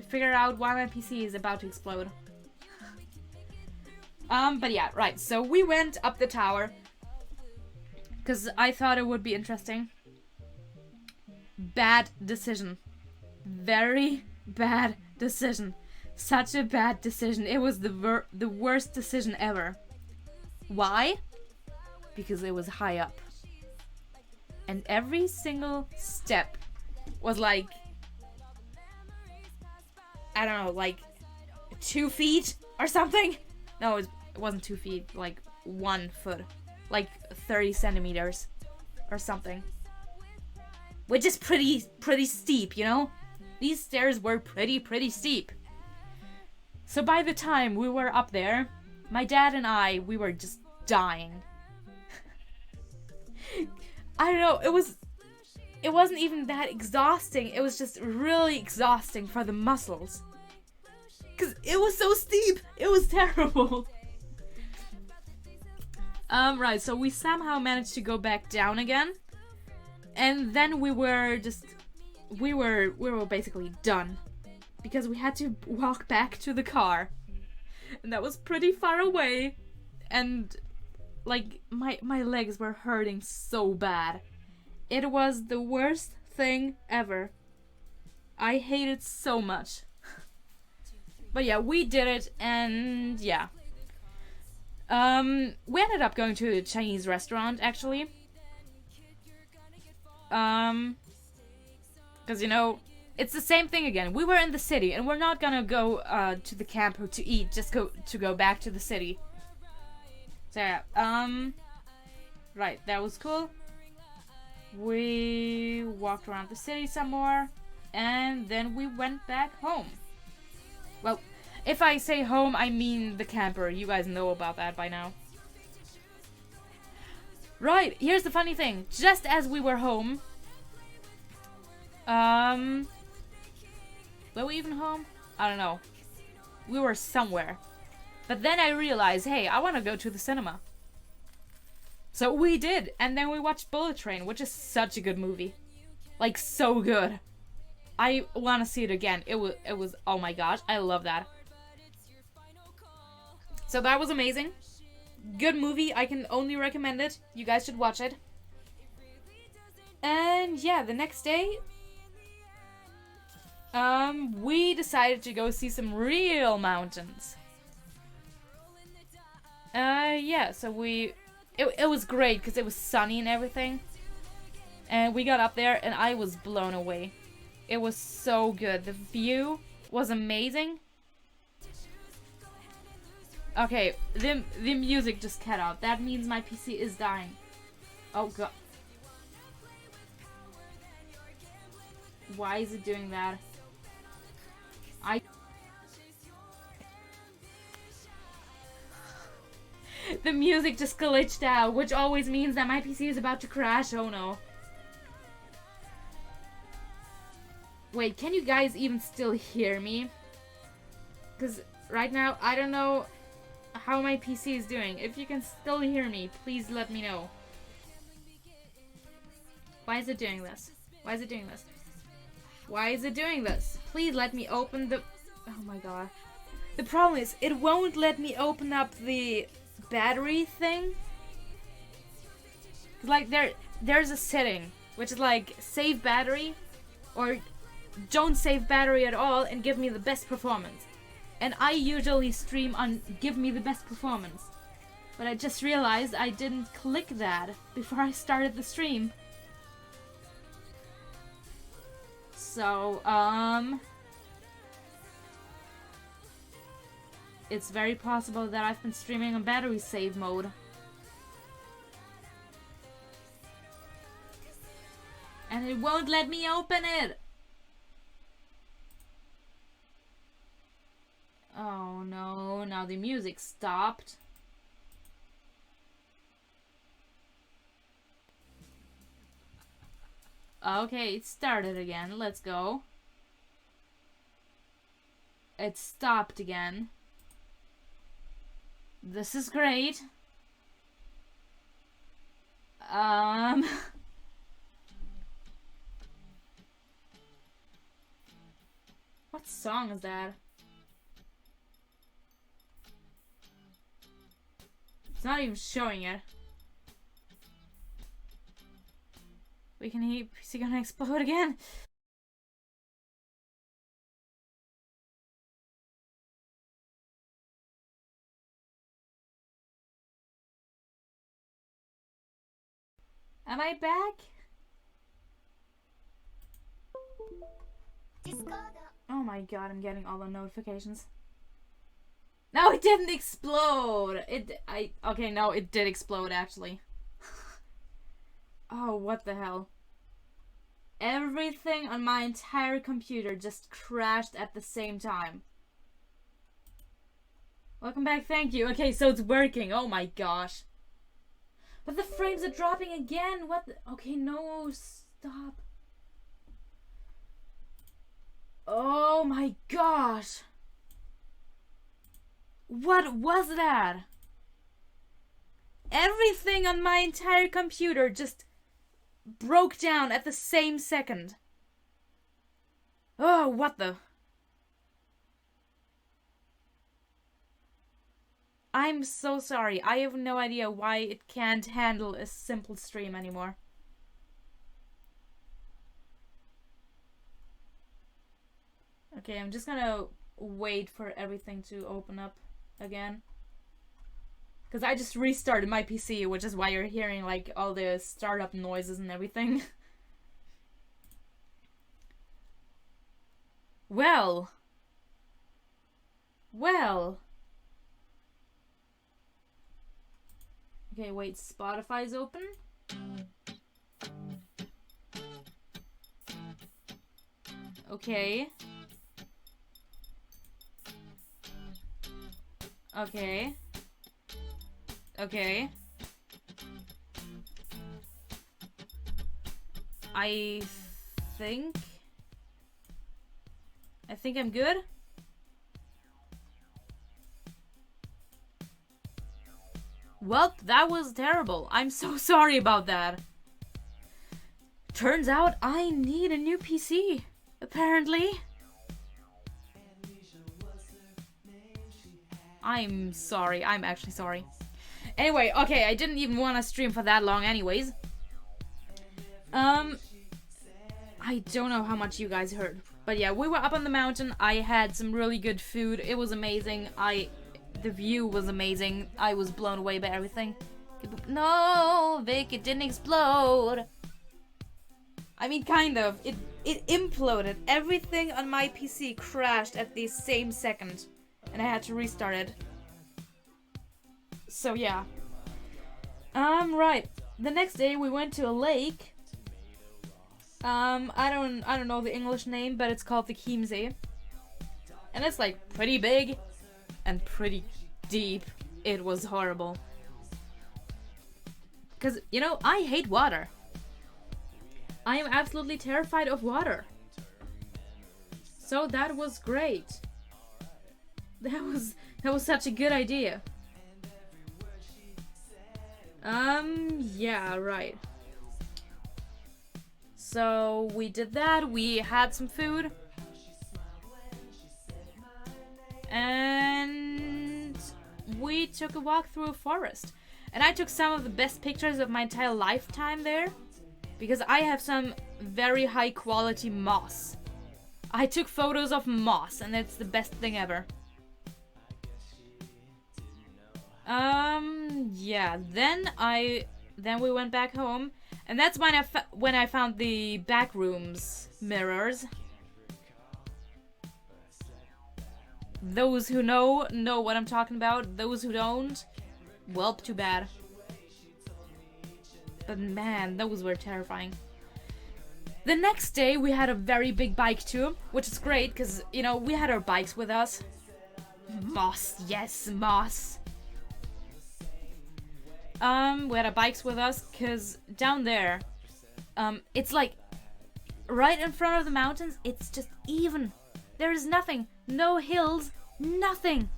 figure out why my PC is about to explode. But yeah, right, so we went up the tower, because I thought it would be interesting. Bad decision. Very bad decision. Such a bad decision. It was the worst decision ever. Why? Because it was high up. And every single step was like, I don't know, like 2 feet or something? No, it wasn't 2 feet, like 1 foot. Like 30 centimeters or something. Which is pretty steep, you know? These stairs were pretty steep. So by the time we were up there, my dad and we were just dying. I don't know, it wasn't even that exhausting. It was just really exhausting for the muscles. Cause it was so steep. It was terrible. Right, so we somehow managed to go back down again. And then we were basically done. Because we had to walk back to the car. And that was pretty far away. And like my legs were hurting so bad. It was the worst thing ever. I hate it so much. But yeah, we did it, and yeah. We ended up going to a Chinese restaurant, actually. Because, you know, it's the same thing again. We were in the city, and we're not gonna go to the camp or to eat, just go back to the city. So yeah, right, that was cool. We walked around the city some more, and then we went back home. Well, if I say home, I mean the camper. You guys know about that by now. Right, here's the funny thing. Just as we were home, were we even home? I don't know. We were somewhere. But then I realized, hey, I want to go to the cinema. So we did, and then we watched Bullet Train, which is such a good movie. Like, so good. I want to see it again. It was, oh my gosh, I love that. So that was amazing. Good movie, I can only recommend it. You guys should watch it. And yeah, the next day, we decided to go see some real mountains. Yeah, so it was great because it was sunny and everything. And we got up there and I was blown away. It was so good. The view was amazing. Okay, the music just cut out. That means my PC is dying. Oh god. Why is it doing that? The music just glitched out, which always means that my PC is about to crash. Oh no. Wait, can you guys even still hear me? Because right now, I don't know how my PC is doing. If you can still hear me, please let me know. Why is it doing this? Why is it doing this? Why is it doing this? Please let me open the... Oh my god. The problem is, it won't let me open up the battery thing. Like, there's a setting, which is like, save battery, or don't save battery at all and give me the best performance. And I usually stream on give me the best performance. But I just realized I didn't click that before I started the stream. So, it's very possible that I've been streaming on battery save mode. And it won't let me open it! Oh no, now the music stopped. Okay, it started again. Let's go. It stopped again. This is great. What song is that? It's not even showing it. We can hear PC gonna explode again. Am I back? Oh my god, I'm getting all the notifications. No, it didn't explode. Okay, no, it did explode actually. Oh, what the hell? Everything on my entire computer just crashed at the same time. Welcome back, thank you. Okay, so it's working. Oh my gosh. But the frames are dropping again. What the... Okay, no, stop. Oh my gosh. What was that? Everything on my entire computer just broke down at the same second. Oh, what the... I'm so sorry. I have no idea why it can't handle a simple stream anymore. Okay, I'm just gonna wait for everything to open up again. Because I just restarted my PC, which is why you're hearing like all the startup noises and everything. Well. Well. Okay, wait, Spotify's open? Okay. Okay. Okay. I think I'm good. Well, that was terrible. I'm so sorry about that. Turns out I need a new PC, apparently. I'm sorry. I'm actually sorry. Anyway, okay, I didn't even want to stream for that long anyways. I don't know how much you guys heard. But yeah, we were up on the mountain. I had some really good food. It was amazing. The view was amazing. I was blown away by everything. No, Vic, it didn't explode. I mean, kind of. It imploded. Everything on my PC crashed at the same second. And I had to restart it. So yeah. Right. The next day we went to a lake. I don't know the English name, but it's called the Chiemsee. And it's like pretty big and pretty deep. It was horrible. Cause, you know, I hate water. I am absolutely terrified of water. So that was great. That was such a good idea. Yeah, right. So we did that, we had some food. And we took a walk through a forest. And I took some of the best pictures of my entire lifetime there. Because I have some very high quality moss. I took photos of moss and it's the best thing ever. Yeah, then we went back home, and that's when I found the back rooms mirrors. Those who know what I'm talking about. Those who don't, well, too bad. But man, those were terrifying. The next day we had a very big bike tour, which is great because, you know, we had our bikes with us. Moss, yes, moss. We had our bikes with us because down there, it's like right in front of the mountains. It's just even. There is nothing, no hills, nothing.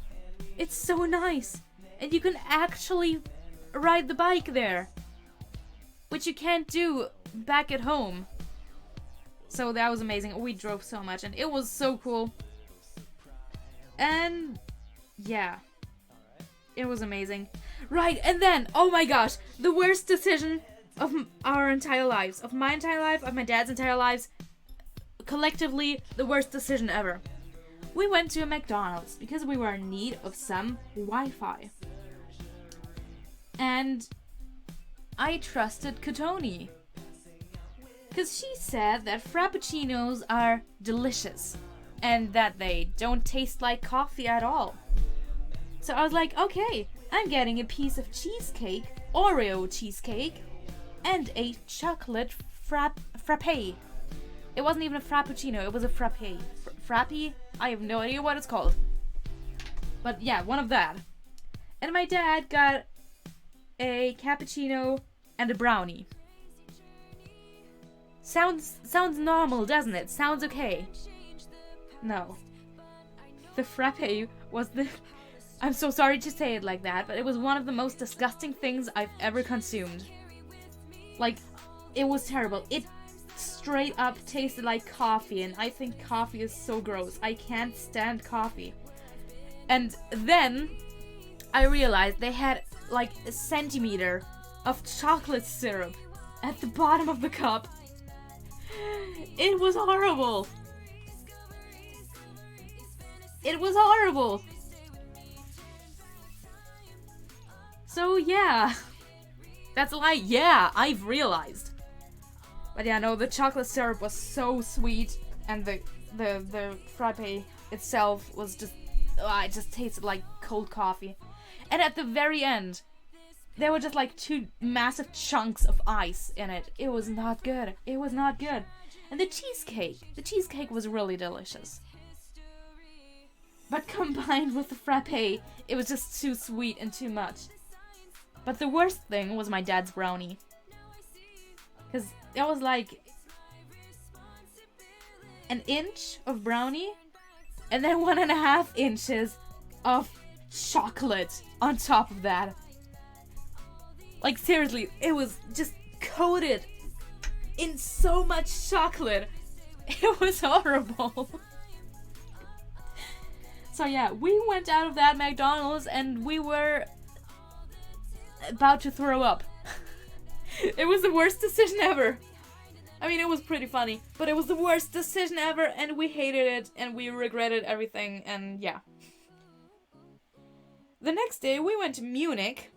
It's so nice, and you can actually ride the bike there, which you can't do back at home. So that was amazing. We drove so much, and it was so cool. And yeah, it was amazing. Right, and then, oh my gosh, the worst decision of our entire lives, of my entire life, of my dad's entire lives, collectively, the worst decision ever. We went to a McDonald's because we were in need of some Wi-Fi. And I trusted Katoni. Because she said that Frappuccinos are delicious and that they don't taste like coffee at all. So I was like, okay, I'm getting a piece of cheesecake, Oreo cheesecake, and a chocolate frappe. It wasn't even a frappuccino, it was a frappe. Frappe? I have no idea what it's called. But yeah, one of that. And my dad got a cappuccino and a brownie. Sounds normal, doesn't it? Sounds okay. No. The frappe was the... I'm so sorry to say it like that, but it was one of the most disgusting things I've ever consumed. Like, it was terrible. It straight up tasted like coffee, and I think coffee is so gross. I can't stand coffee. And then I realized they had like a centimeter of chocolate syrup at the bottom of the cup. It was horrible. It was horrible. So yeah, that's a lie. Yeah, I've realized. But yeah, no, the chocolate syrup was so sweet. and the frappe itself was just, it just tasted like cold coffee. And at the very end, there were just like 2 massive chunks of ice in it. It was not good. It was not good. And the cheesecake was really delicious. But combined with the frappe, it was just too sweet and too much. But the worst thing was my dad's brownie. Because there was like an inch of brownie and then 1.5 inches of chocolate on top of that. Like seriously, it was just coated in so much chocolate. It was horrible. So yeah, we went out of that McDonald's and we were about to throw up. It was the worst decision ever. I mean, it was pretty funny, but it was the worst decision ever, and we hated it, and we regretted everything, and yeah. The next day, we went to Munich,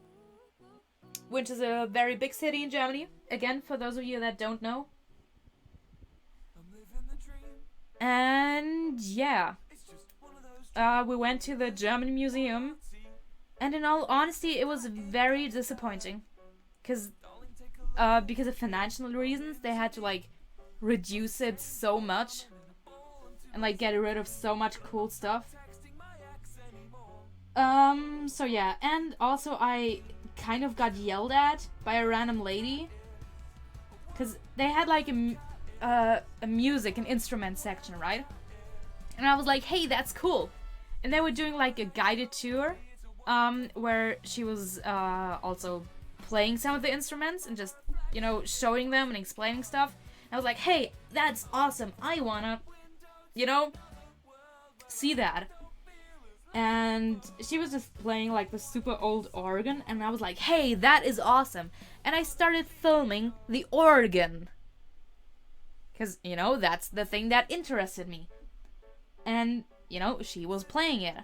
which is a very big city in Germany. Again, for those of you that don't know. And yeah. We went to the German Museum, and in all honesty, it was very disappointing. Because of financial reasons, they had to like reduce it so much and like get rid of so much cool stuff. So yeah, and also I kind of got yelled at by a random lady because they had like a music and instrument section, right? And I was like, hey, that's cool. And they were doing like a guided tour where she was also playing some of the instruments and just, you know, showing them and explaining stuff. And I was like, hey, that's awesome. I wanna, you know, see that. And she was just playing like the super old organ, and I was like, hey, that is awesome. And I started filming the organ. Because, you know, that's the thing that interested me. And, you know, she was playing it.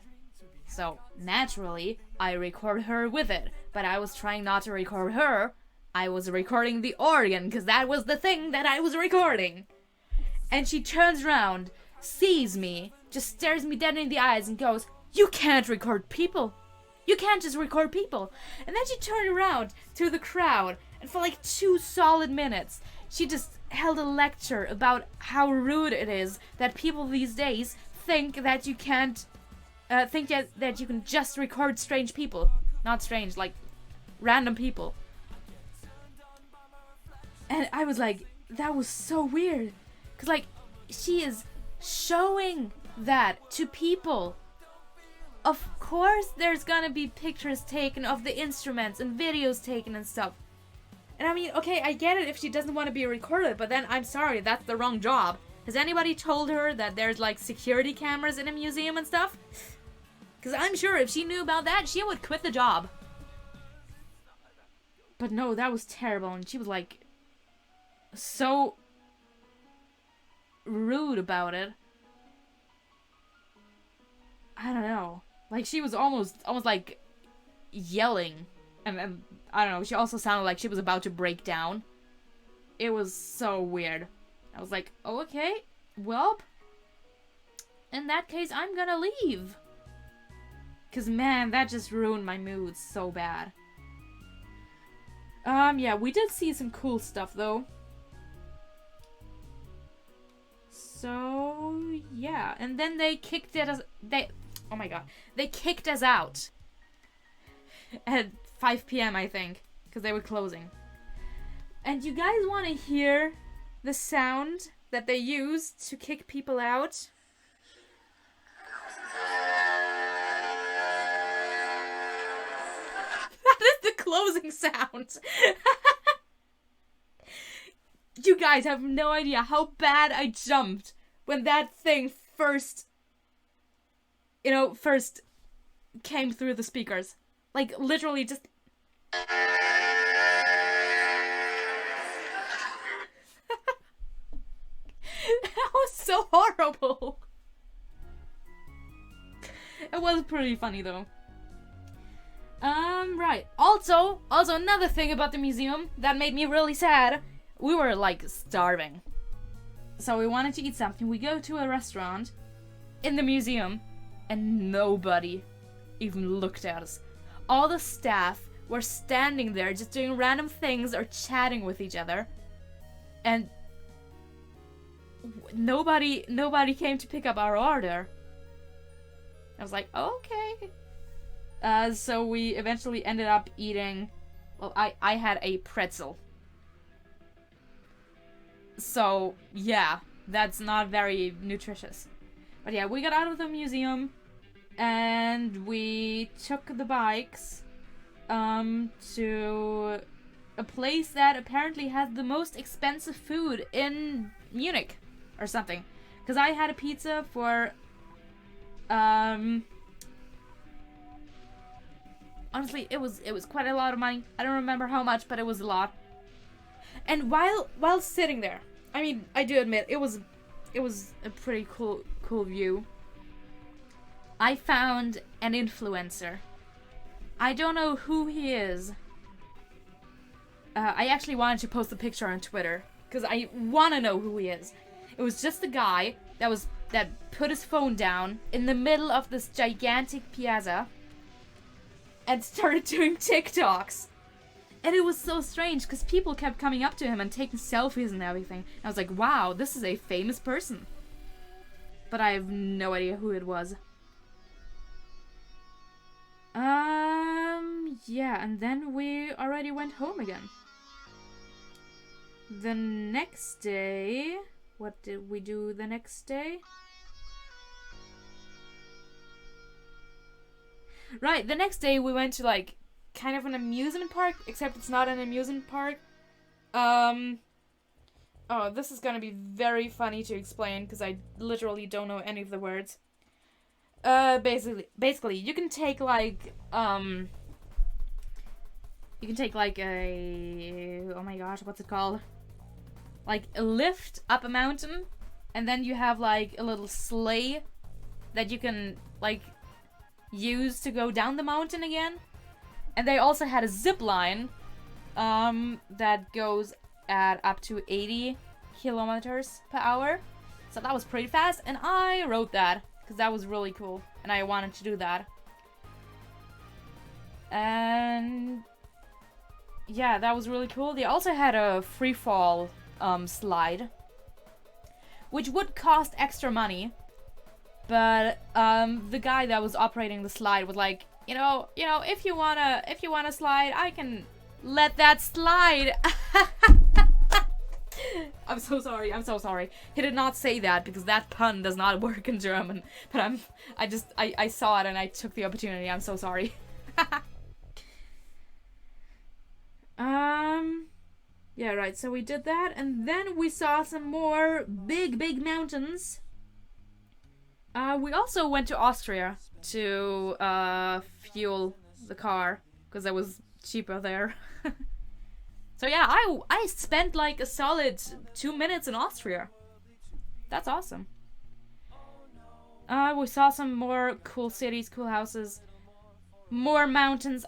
So, naturally, I record her with it. But I was trying not to record her. I was recording the organ, because that was the thing that I was recording. And she turns around, sees me, just stares me dead in the eyes and goes, you can't record people. You can't just record people. And then she turned around to the crowd, and for like 2 solid minutes, she just held a lecture about how rude it is that people these days think that you can't that you can just record strange people. Not strange, like random people. And I was like, that was so weird. Because like, she is showing that to people. Of course there's gonna be pictures taken of the instruments and videos taken and stuff. And I mean, okay, I get it if she doesn't want to be recorded, but then I'm sorry, that's the wrong job. Has anybody told her that there's like security cameras in a museum and stuff? Because I'm sure if she knew about that, she would quit the job. But no, that was terrible, and she was like so rude about it. I don't know. Like, she was almost like yelling. And I don't know, she also sounded like she was about to break down. It was so weird. I was like, oh, okay, well, in that case, I'm gonna leave. Because, man, that just ruined my mood so bad. Yeah, we did see some cool stuff, though. So, yeah. And then they kicked us... Oh my god. They kicked us out. At 5 p.m., I think. Because they were closing. And you guys want to hear the sound that they used to kick people out? That is the closing sound. You guys have no idea how bad I jumped when that thing first came through the speakers. Like, literally just... That was so horrible. It was pretty funny, though. Right. Also another thing about the museum that made me really sad. We were, like, starving. So we wanted to eat something. We go to a restaurant in the museum, and nobody even looked at us. All the staff were standing there just doing random things or chatting with each other. And nobody came to pick up our order. I was like, okay. So we eventually ended up eating, well, I had a pretzel. So, yeah, that's not very nutritious. But yeah, we got out of the museum and we took the bikes to a place that apparently has the most expensive food in Munich or something. Because I had a pizza for honestly, it was quite a lot of money. I don't remember how much, but it was a lot. And while sitting there, I mean, I do admit it was a pretty cool view. I found an influencer. I don't know who he is. I actually wanted to post a picture on Twitter because I want to know who he is. It was just a guy that put his phone down in the middle of this gigantic piazza and started doing TikToks. And it was so strange because people kept coming up to him and taking selfies and everything. And I was like, wow, this is a famous person. But I have no idea who it was. Yeah, and then we already went home again. The next day, what did we do the next day? Right, the next day we went to like kind of an amusement park, except it's not an amusement park. Oh, this is gonna be very funny to explain because I literally don't know any of the words. Basically, you can take like a, oh my gosh, what's it called? Like a lift up a mountain, and then you have like a little sleigh that you can like use to go down the mountain again. And they also had a zip line that goes at up to 80 kilometers per hour. So that was pretty fast, and I rode that because that was really cool and I wanted to do that. And yeah, that was really cool. They also had a free fall slide, which would cost extra money, but the guy that was operating the slide was like, you know, if you wanna slide, I can let that slide. I'm so sorry. He did not say that because that pun does not work in German. But I saw it and I took the opportunity. I'm so sorry. Yeah, right. So we did that, and then we saw some more big mountains. We also went to Austria to fuel the car because it was cheaper there. So yeah, I spent like a solid 2 minutes in Austria. That's awesome. We saw some more cool cities, cool houses, more mountains.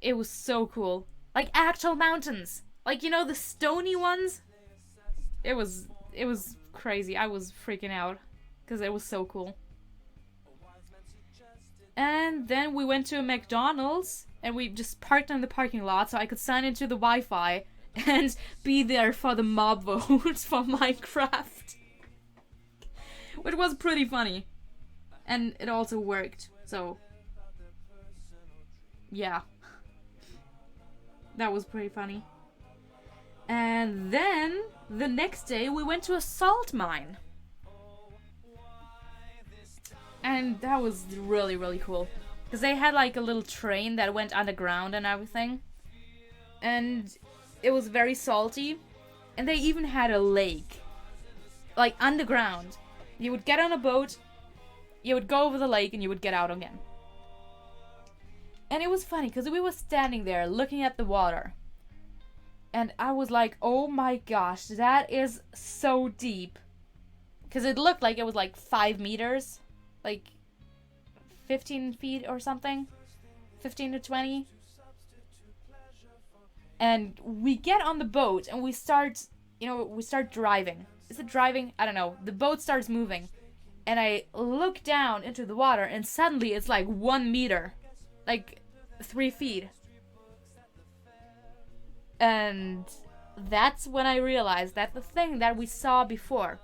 It was so cool. Like actual mountains. Like, you know, the stony ones. It was crazy. I was freaking out because it was so cool. And then we went to a McDonald's and we just parked in the parking lot so I could sign into the Wi-Fi and be there for the mob votes for Minecraft. Which was pretty funny. And it also worked, so yeah. That was pretty funny. And then, the next day, we went to a salt mine. And that was really, really cool. Because they had like a little train that went underground and everything. And it was very salty. And they even had a lake. Like underground. You would get on a boat, you would go over the lake, and you would get out again. And it was funny because we were standing there looking at the water. And I was like, oh my gosh, that is so deep. Because it looked like it was like 5 meters. Like 15 feet or something. 15 to 20. And we get on the boat and we start driving. is it driving? I don't know. The boat starts moving. And I look down into the water, and suddenly it's like 1 meter. Like 3 feet. And that's when I realized that the thing that we saw before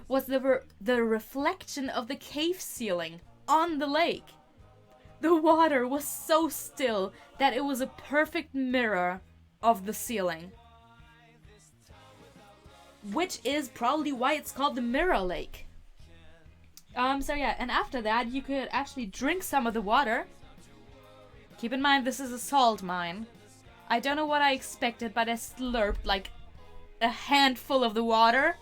was the reflection of the cave ceiling on the lake. The water was so still that it was a perfect mirror of the ceiling. Which is probably why it's called the Mirror Lake. So yeah, and after that you could actually drink some of the water. Keep in mind this is a salt mine. I don't know what I expected, but I slurped like a handful of the water.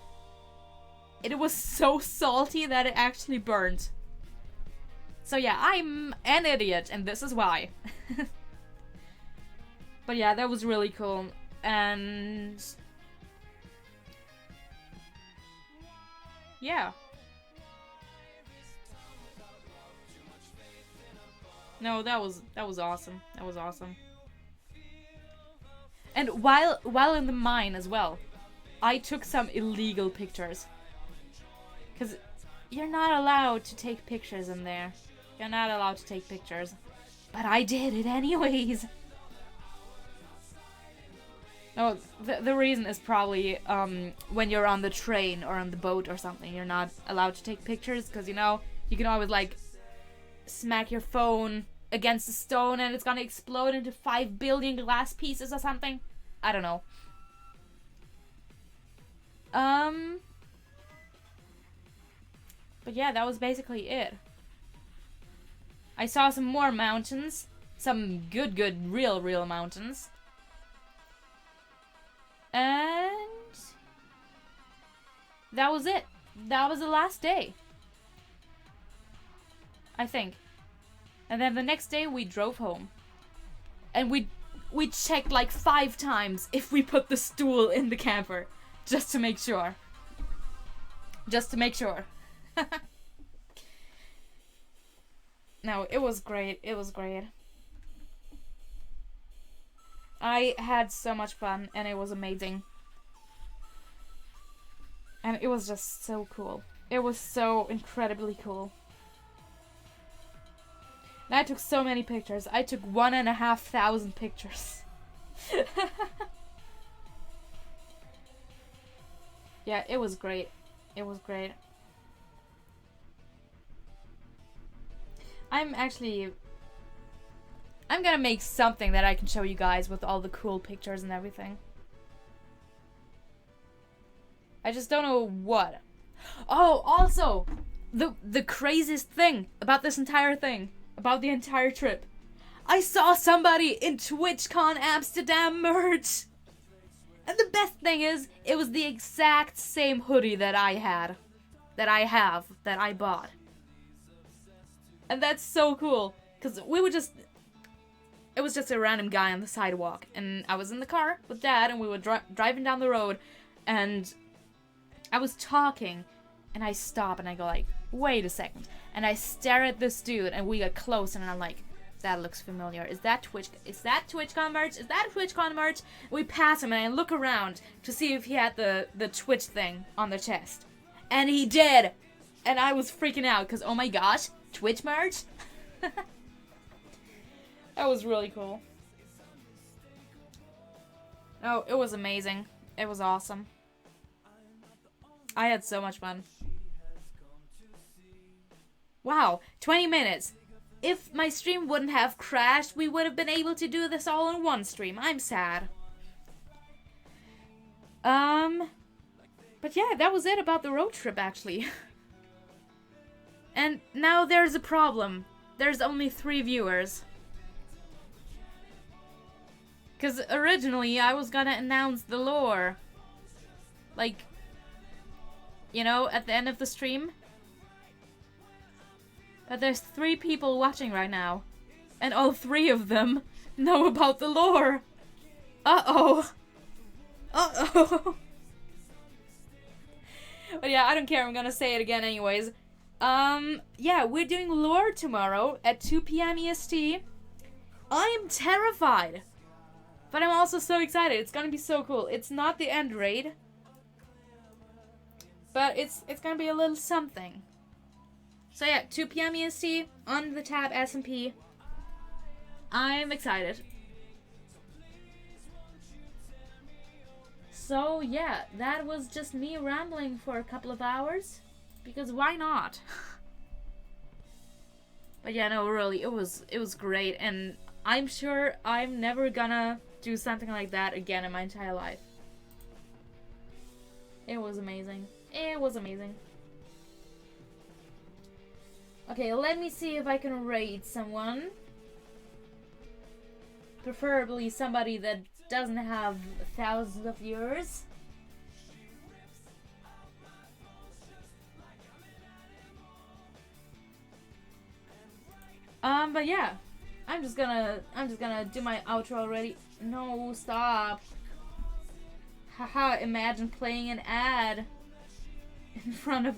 It was so salty that it actually burned. So yeah, I'm an idiot, and this is why. But yeah, that was really cool. And yeah. No, that was awesome. That was awesome. And while in the mine as well, I took some illegal pictures. Cause you're not allowed to take pictures in there. You're not allowed to take pictures. But I did it anyways. No, the reason is probably when you're on the train or on the boat or something, you're not allowed to take pictures because, you know, you can always like smack your phone against a stone and it's gonna explode into 5 billion glass pieces or something. I don't know. But yeah, that was basically it. I saw some more mountains. Some good, real mountains. And that was it. That was the last day. I think. And then the next day we drove home. And we checked like 5 times if we put the stool in the camper. Just to make sure. Just to make sure. No, it was great. It was great. I had so much fun and it was amazing. And it was just so cool. It was so incredibly cool. And I took so many pictures. I took 1,500 pictures. Yeah, it was great. It was great. I'm gonna make something that I can show you guys with all the cool pictures and everything. I just don't know what. Oh, also, the craziest thing about this entire thing, about the entire trip, I saw somebody in TwitchCon Amsterdam merch. And the best thing is, it was the exact same hoodie that I had. That I bought. And that's so cool. Because we were just... It was just a random guy on the sidewalk. And I was in the car with Dad, and we were driving down the road. And I was talking. And I stop, and I go like, wait a second. And I stare at this dude, and we get close, and I'm like... That looks familiar. Is that TwitchCon merch? Is that TwitchCon merch? We pass him and I look around to see if he had the Twitch thing on the chest. And he did! And I was freaking out because, oh my gosh, Twitch merch? That was really cool. Oh, it was amazing. It was awesome. I had so much fun. Wow, 20 minutes. If my stream wouldn't have crashed, we would have been able to do this all in one stream. I'm sad. But yeah, that was it about the road trip, actually. And now there's a problem. There's only 3 viewers. Because originally I was gonna announce the lore. Like, you know, at the end of the stream. But there's 3 people watching right now. And all 3 of them know about the lore. Uh-oh. Uh-oh. But yeah, I don't care. I'm gonna say it again anyways. Yeah, we're doing lore tomorrow at 2 p.m. EST. I am terrified. But I'm also so excited. It's gonna be so cool. It's not the end raid. but it's gonna be a little something. So yeah, 2 p.m. EST on the tab S&P. I'm excited. So yeah, that was just me rambling for a couple of hours, because why not? But yeah, no, really, it was great, and I'm sure I'm never gonna do something like that again in my entire life. It was amazing. It was amazing. Okay, let me see if I can raid someone. Preferably somebody that doesn't have thousands of viewers. But yeah, I'm just gonna do my outro already. No, stop. Haha, imagine playing an ad in front of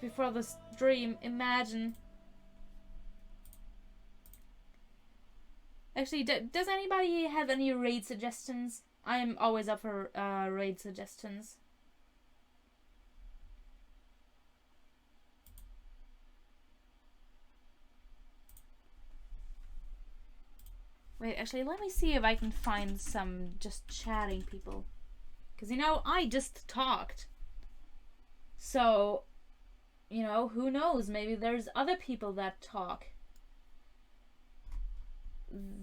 before the stream. Imagine. Actually, does anybody have any raid suggestions? I'm always up for raid suggestions. Wait, actually, let me see if I can find some just chatting people. Because, you know, I just talked. So, you know, who knows? Maybe there's other people that talk.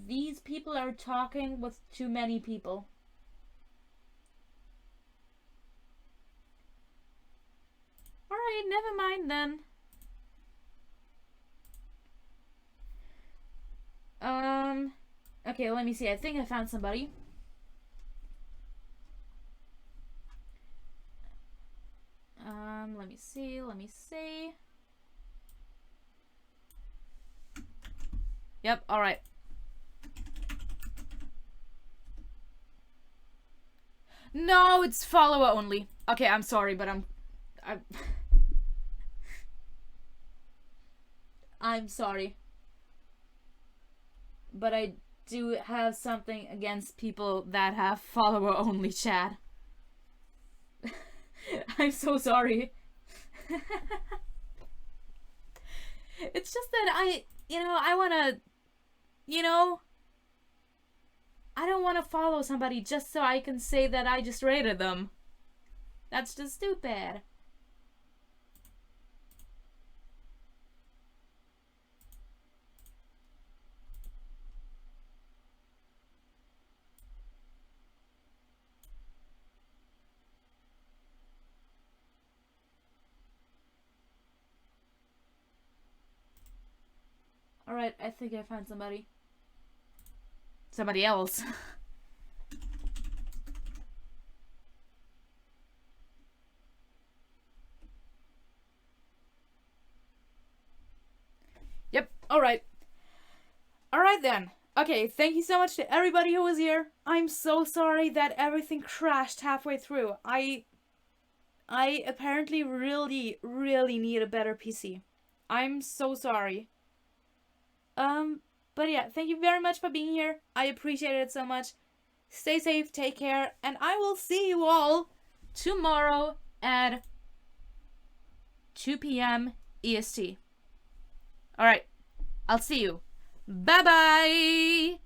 These people are talking with too many people. Alright, never mind then. Okay, let me see. I think I found somebody. Let me see. Yep, alright. No, it's follower only. Okay, I'm sorry, but I'm sorry. But I do have something against people that have follower only chat. I'm so sorry. It's just that I wanna, I don't wanna follow somebody just so I can say that I just rated them. That's just stupid. Alright, I think I found somebody. Somebody else. Yep, alright. Alright then. Okay, thank you so much to everybody who was here. I'm so sorry that everything crashed halfway through. I apparently really, really need a better PC. I'm so sorry. But yeah, thank you very much for being here. I appreciate it so much. Stay safe, take care, and I will see you all tomorrow at 2 p.m. EST. Alright, I'll see you. Bye-bye!